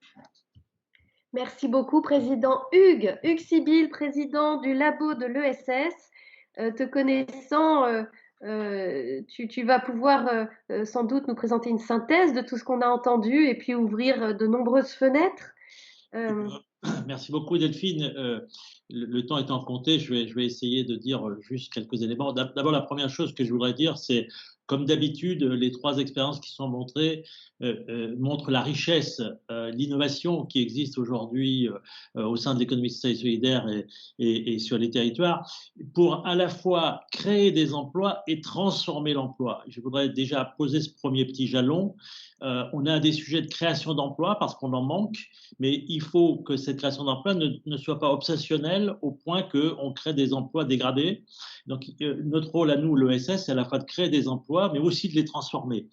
Merci beaucoup, Président Hugues. Hugues Sibyl, président du labo de l'ESS. Te connaissant, tu vas pouvoir sans doute nous présenter une synthèse de tout ce qu'on a entendu et puis ouvrir de nombreuses fenêtres. Merci beaucoup Delphine. Le temps étant compté, je vais essayer de dire juste quelques éléments. D'abord, la première chose que je voudrais dire, c'est comme d'habitude, les 3 expériences qui sont montrées montrent la richesse, l'innovation qui existe aujourd'hui au sein de l'économie sociale et solidaire et sur les territoires pour à la fois créer des emplois et transformer l'emploi. Je voudrais déjà poser ce premier petit jalon. On a des sujets de création d'emplois parce qu'on en manque, mais il faut que cette création d'emplois ne soit pas obsessionnelle au point qu'on crée des emplois dégradés. Donc, notre rôle à nous, l'ESS, c'est à la fois de créer des emplois, mais aussi de les transformer.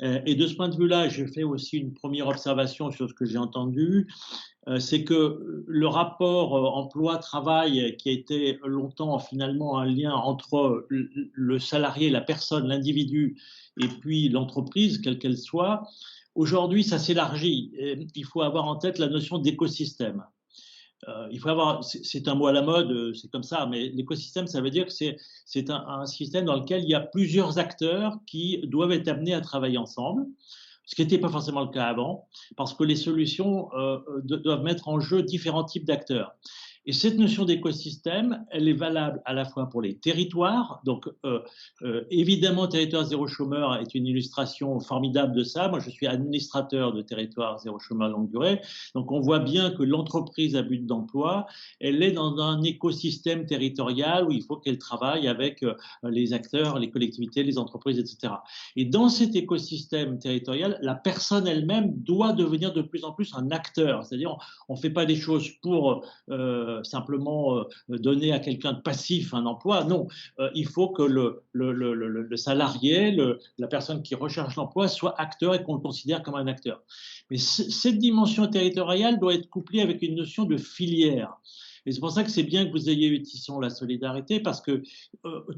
Et de ce point de vue-là, je fais aussi une première observation sur ce que j'ai entendu, c'est que le rapport emploi-travail, qui a été longtemps finalement un lien entre le salarié, la personne, l'individu, et puis l'entreprise, quelle qu'elle soit, aujourd'hui, ça s'élargit. Il faut avoir en tête la notion d'écosystème. Il faut avoir, c'est un mot à la mode, c'est comme ça, mais l'écosystème, ça veut dire que c'est un système dans lequel il y a plusieurs acteurs qui doivent être amenés à travailler ensemble, ce qui n'était pas forcément le cas avant, parce que les solutions doivent mettre en jeu différents types d'acteurs. Et cette notion d'écosystème, elle est valable à la fois pour les territoires. Donc, évidemment, Territoire Zéro Chômeur est une illustration formidable de ça. Moi, je suis administrateur de Territoire Zéro Chômeur longue durée. Donc, on voit bien que l'entreprise à but d'emploi, elle est dans un écosystème territorial où il faut qu'elle travaille avec les acteurs, les collectivités, les entreprises, etc. Et dans cet écosystème territorial, la personne elle-même doit devenir de plus en plus un acteur. C'est-à-dire, on ne fait pas des choses pour simplement donner à quelqu'un de passif un emploi. Non, il faut que le salarié, la personne qui recherche l'emploi soit acteur et qu'on le considère comme un acteur. Mais cette dimension territoriale doit être couplée avec une notion de filière. Et c'est pour ça que c'est bien que vous ayez eu ici la solidarité, parce que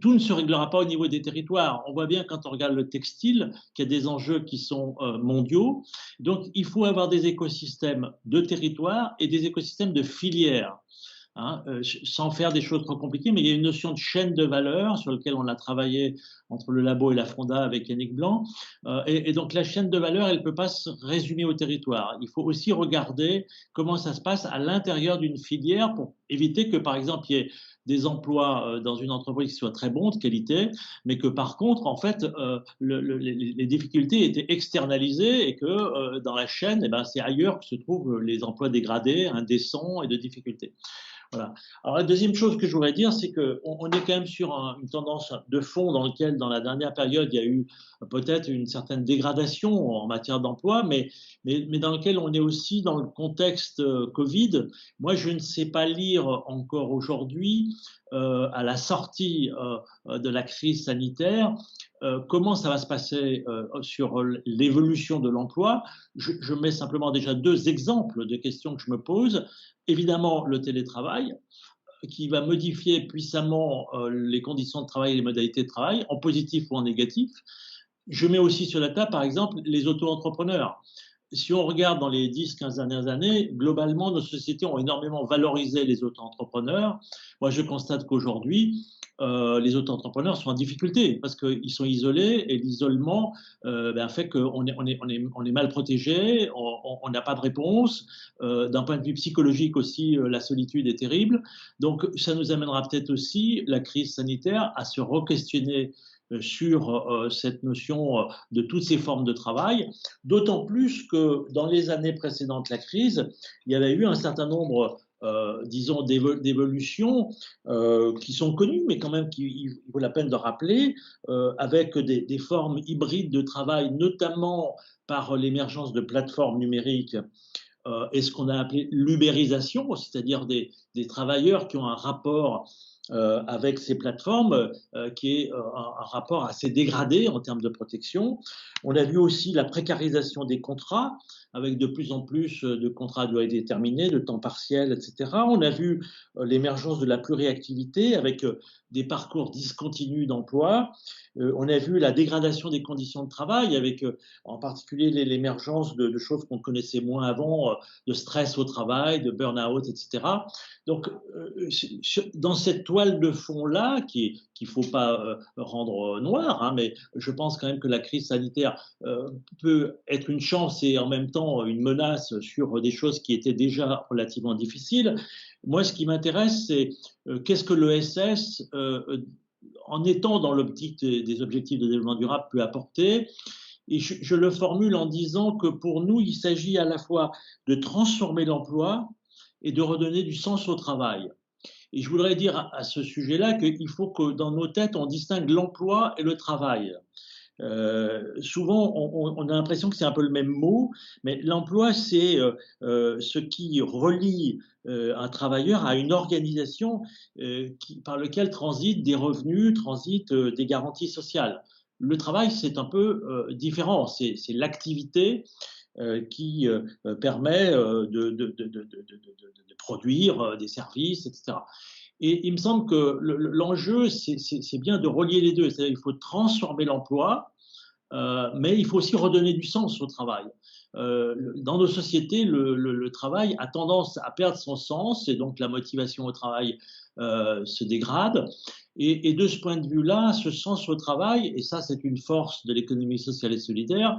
tout ne se réglera pas au niveau des territoires. On voit bien quand on regarde le textile qu'il y a des enjeux qui sont mondiaux. Donc, il faut avoir des écosystèmes de territoire et des écosystèmes de filières. Hein, sans faire des choses trop compliquées, mais il y a une notion de chaîne de valeur sur laquelle on a travaillé entre le labo et la Fonda avec Yannick Blanc. Et donc la chaîne de valeur, elle ne peut pas se résumer au territoire. Il faut aussi regarder comment ça se passe à l'intérieur d'une filière pour éviter que, par exemple, il y ait des emplois dans une entreprise qui soient très bons, de qualité, mais que par contre, en fait, les difficultés étaient externalisées et que dans la chaîne, eh ben, c'est ailleurs que se trouvent les emplois dégradés, indécents et de difficultés. Voilà. Alors la deuxième chose que je voudrais dire, c'est qu'on est quand même sur une tendance de fond dans laquelle, dans la dernière période, il y a eu peut-être une certaine dégradation en matière d'emploi, mais dans lequel on est aussi dans le contexte Covid. Moi, je ne sais pas lire encore aujourd'hui, à la sortie de la crise sanitaire, comment ça va se passer sur l'évolution de l'emploi. Je mets simplement déjà 2 exemples de questions que je me pose. Évidemment, le télétravail, qui va modifier puissamment les conditions de travail et les modalités de travail, en positif ou en négatif. Je mets aussi sur la table, par exemple, les auto-entrepreneurs. Si on regarde dans les 10-15 dernières années, globalement, nos sociétés ont énormément valorisé les auto-entrepreneurs. Moi, je constate qu'aujourd'hui, les auto-entrepreneurs sont en difficulté parce qu'ils sont isolés et l'isolement fait qu'on est mal protégé, on n'a pas de réponse. D'un point de vue psychologique aussi, la solitude est terrible. Donc, ça nous amènera peut-être aussi, la crise sanitaire, à se re-questionner sur cette notion de toutes ces formes de travail, d'autant plus que dans les années précédentes la crise, il y avait eu un certain nombre disons, d'évolutions qui sont connues, mais quand même qu'il vaut la peine de rappeler, avec des formes hybrides de travail, notamment par l'émergence de plateformes numériques et ce qu'on a appelé l'ubérisation, c'est-à-dire des travailleurs qui ont un rapport avec ces plateformes qui est un rapport assez dégradé en termes de protection. On a vu aussi la précarisation des contrats, avec de plus en plus de contrats à durée déterminée, de temps partiel, etc. On a vu l'émergence de la pluriactivité avec des parcours discontinus d'emploi. On a vu la dégradation des conditions de travail avec en particulier l'émergence de choses qu'on connaissait moins avant, de stress au travail, de burn-out, etc. Donc, dans cette toile toile de fond là, qu'il ne faut pas rendre noire, hein, mais je pense quand même que la crise sanitaire peut être une chance et en même temps une menace sur des choses qui étaient déjà relativement difficiles. Moi, ce qui m'intéresse, c'est qu'est-ce que l'ESS, en étant dans l'optique des objectifs de développement durable, peut apporter. Et je le formule en disant que pour nous, il s'agit à la fois de transformer l'emploi et de redonner du sens au travail. Et je voudrais dire à ce sujet-là qu'il faut que dans nos têtes, on distingue l'emploi et le travail. Souvent, on a l'impression que c'est un peu le même mot, mais l'emploi, c'est ce qui relie un travailleur à une organisation par laquelle transitent des revenus, transitent des garanties sociales. Le travail, c'est un peu différent, c'est l'activité qui permet de produire des services, etc. Et il me semble que l'enjeu, c'est bien de relier les deux. C'est-à-dire qu'il faut transformer l'emploi, mais il faut aussi redonner du sens au travail. Dans nos sociétés, le travail a tendance à perdre son sens, et donc la motivation au travail se dégrade. Et de ce point de vue-là, ce sens au travail, et ça c'est une force de l'économie sociale et solidaire,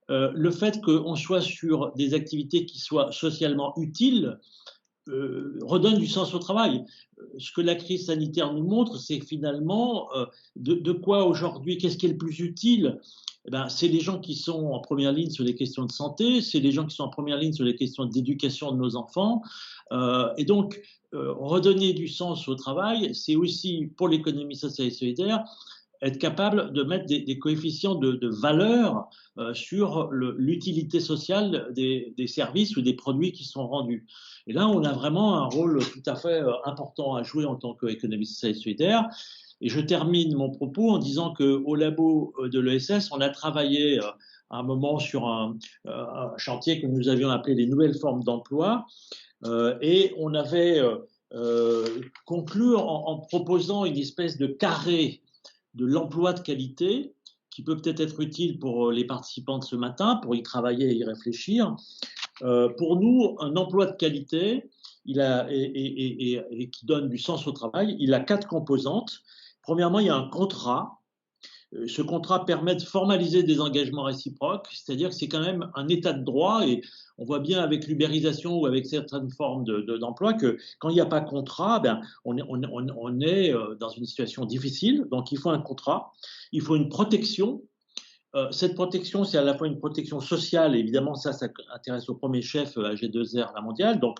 le fait qu'on soit sur des activités qui soient socialement utiles, redonne du sens au travail. Ce que la crise sanitaire nous montre, c'est finalement de quoi aujourd'hui, qu'est-ce qui est le plus utile? Eh ben, c'est les gens qui sont en première ligne sur les questions de santé, c'est les gens qui sont en première ligne sur les questions d'éducation de nos enfants. Et donc, redonner du sens au travail, c'est aussi, pour l'économie sociale et solidaire, être capable de mettre des coefficients de valeur sur l'utilité sociale des services ou des produits qui sont rendus. Et là, on a vraiment un rôle tout à fait important à jouer en tant qu'économie sociale et solidaire. Et je termine mon propos en disant qu'au labo de l'ESS, on a travaillé à un moment sur un chantier que nous avions appelé les nouvelles formes d'emploi. Et on avait conclu en proposant une espèce de carré de l'emploi de qualité qui peut peut-être être utile pour les participants de ce matin, pour y travailler et y réfléchir. Pour nous, un emploi de qualité et qui donne du sens au travail, il a 4 composantes. Premièrement, il y a un contrat. Ce contrat permet de formaliser des engagements réciproques, c'est-à-dire que c'est quand même un état de droit, et on voit bien avec l'ubérisation ou avec certaines formes d'emploi que quand il n'y a pas de contrat, ben, on est dans une situation difficile. Donc il faut un contrat, il faut une protection. Cette protection, c'est à la fois une protection sociale, évidemment ça intéresse au premier chef à G2R, la mondiale, donc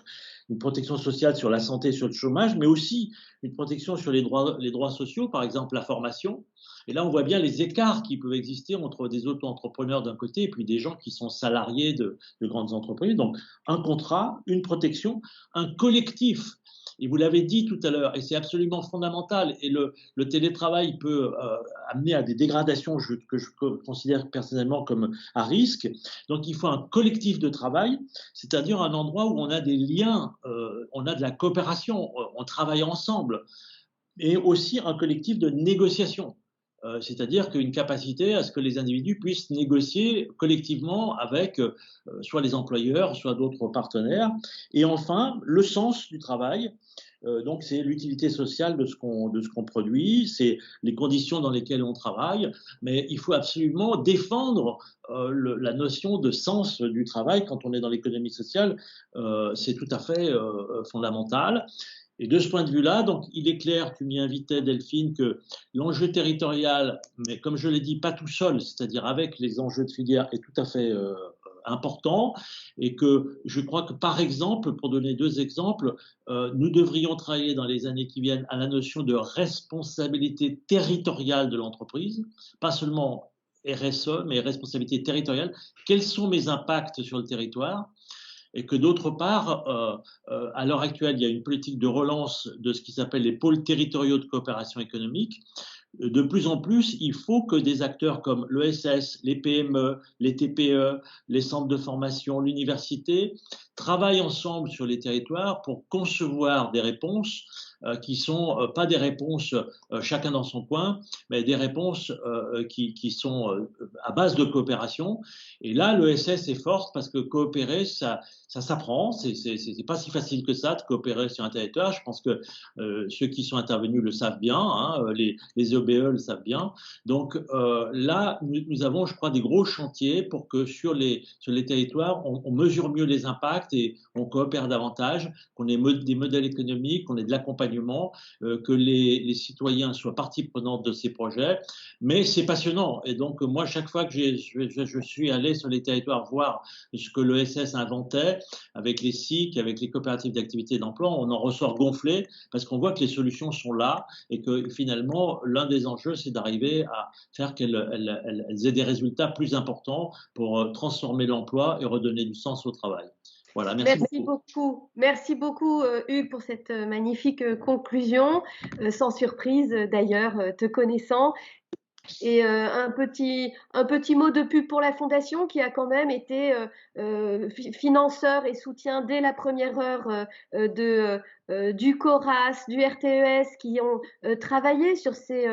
une protection sociale sur la santé, sur le chômage, mais aussi une protection sur les droits sociaux, par exemple la formation. Et là, on voit bien les écarts qui peuvent exister entre des auto-entrepreneurs d'un côté et puis des gens qui sont salariés de grandes entreprises. Donc, un contrat, une protection, un collectif. Et vous l'avez dit tout à l'heure, et c'est absolument fondamental. Et le télétravail peut amener à des dégradations que je considère personnellement comme à risque. Donc, il faut un collectif de travail, c'est-à-dire un endroit où on a des liens, on a de la coopération, on travaille ensemble. Et aussi un collectif de négociation. C'est-à-dire qu'une capacité à ce que les individus puissent négocier collectivement avec soit les employeurs, soit d'autres partenaires. Et enfin, le sens du travail. Donc, c'est l'utilité sociale de ce qu'on produit, c'est les conditions dans lesquelles on travaille, mais il faut absolument défendre la notion de sens du travail quand on est dans l'économie sociale. C'est tout à fait fondamental. Et de ce point de vue-là, donc, il est clair, tu m'y invitais Delphine, que l'enjeu territorial, mais comme je l'ai dit, pas tout seul, c'est-à-dire avec les enjeux de filière, est tout à fait important, et que je crois que, par exemple, pour donner 2 exemples, nous devrions travailler dans les années qui viennent à la notion de responsabilité territoriale de l'entreprise, pas seulement RSE, mais responsabilité territoriale. Quels sont mes impacts sur le territoire ? Et que d'autre part, à l'heure actuelle, il y a une politique de relance de ce qui s'appelle les pôles territoriaux de coopération économique. De plus en plus, il faut que des acteurs comme l'ESS, les PME, les TPE, les centres de formation, l'université, travaillent ensemble sur les territoires pour concevoir des réponses qui sont pas des réponses chacun dans son coin, mais des réponses qui sont à base de coopération. Et là, l'ESS est forte parce que coopérer, ça s'apprend. C'est pas si facile que ça de coopérer sur un territoire. Je pense que ceux qui sont intervenus le savent bien, hein, les OBE le savent bien. Donc là, nous avons, je crois, des gros chantiers pour que sur les territoires, on mesure mieux les impacts et on coopère davantage, qu'on ait des modèles économiques, qu'on ait de l'accompagnement, que les citoyens soient partie prenante de ces projets. Mais c'est passionnant. Et donc, moi, chaque fois que je suis allé sur les territoires voir ce que l'ESS inventait, avec les SIC, avec les coopératives d'activité et d'emploi, on en ressort gonflé parce qu'on voit que les solutions sont là et que finalement, l'un des enjeux, c'est d'arriver à faire qu'elles aient des résultats plus importants pour transformer l'emploi et redonner du sens au travail. Voilà, merci beaucoup. Merci beaucoup, Hugues, pour cette magnifique conclusion. Sans surprise, d'ailleurs, te connaissant. Et un petit mot de pub pour la Fondation qui a quand même été financeur et soutien dès la première heure du CORAS, du RTES qui ont travaillé sur ces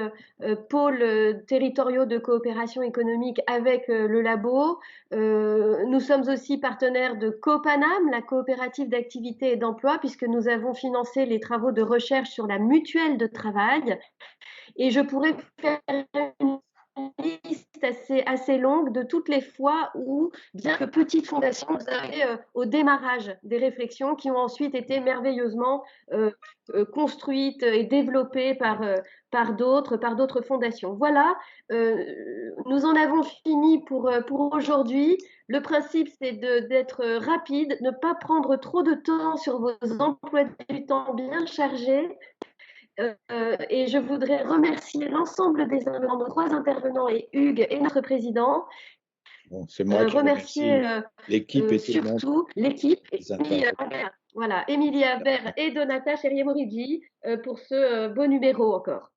pôles territoriaux de coopération économique avec le labo. Nous sommes aussi partenaires de Copanam, la coopérative d'activité et d'emploi, puisque nous avons financé les travaux de recherche sur la mutuelle de travail. Et je pourrais faire une liste assez longue de toutes les fois où, bien que petite fondation, vous avez au démarrage des réflexions qui ont ensuite été merveilleusement construites et développées par d'autres fondations. Voilà, nous en avons fini pour aujourd'hui. Le principe, c'est d'être rapide, ne pas prendre trop de temps sur vos emplois du temps bien chargés. Et je voudrais remercier l'ensemble des nos 3 intervenants et Hugues et notre président. Bon, c'est moi qui remercie l'équipe et surtout l'équipe. Voilà, Émilie Habert et Donata Cherrier-Morigi pour ce beau numéro encore.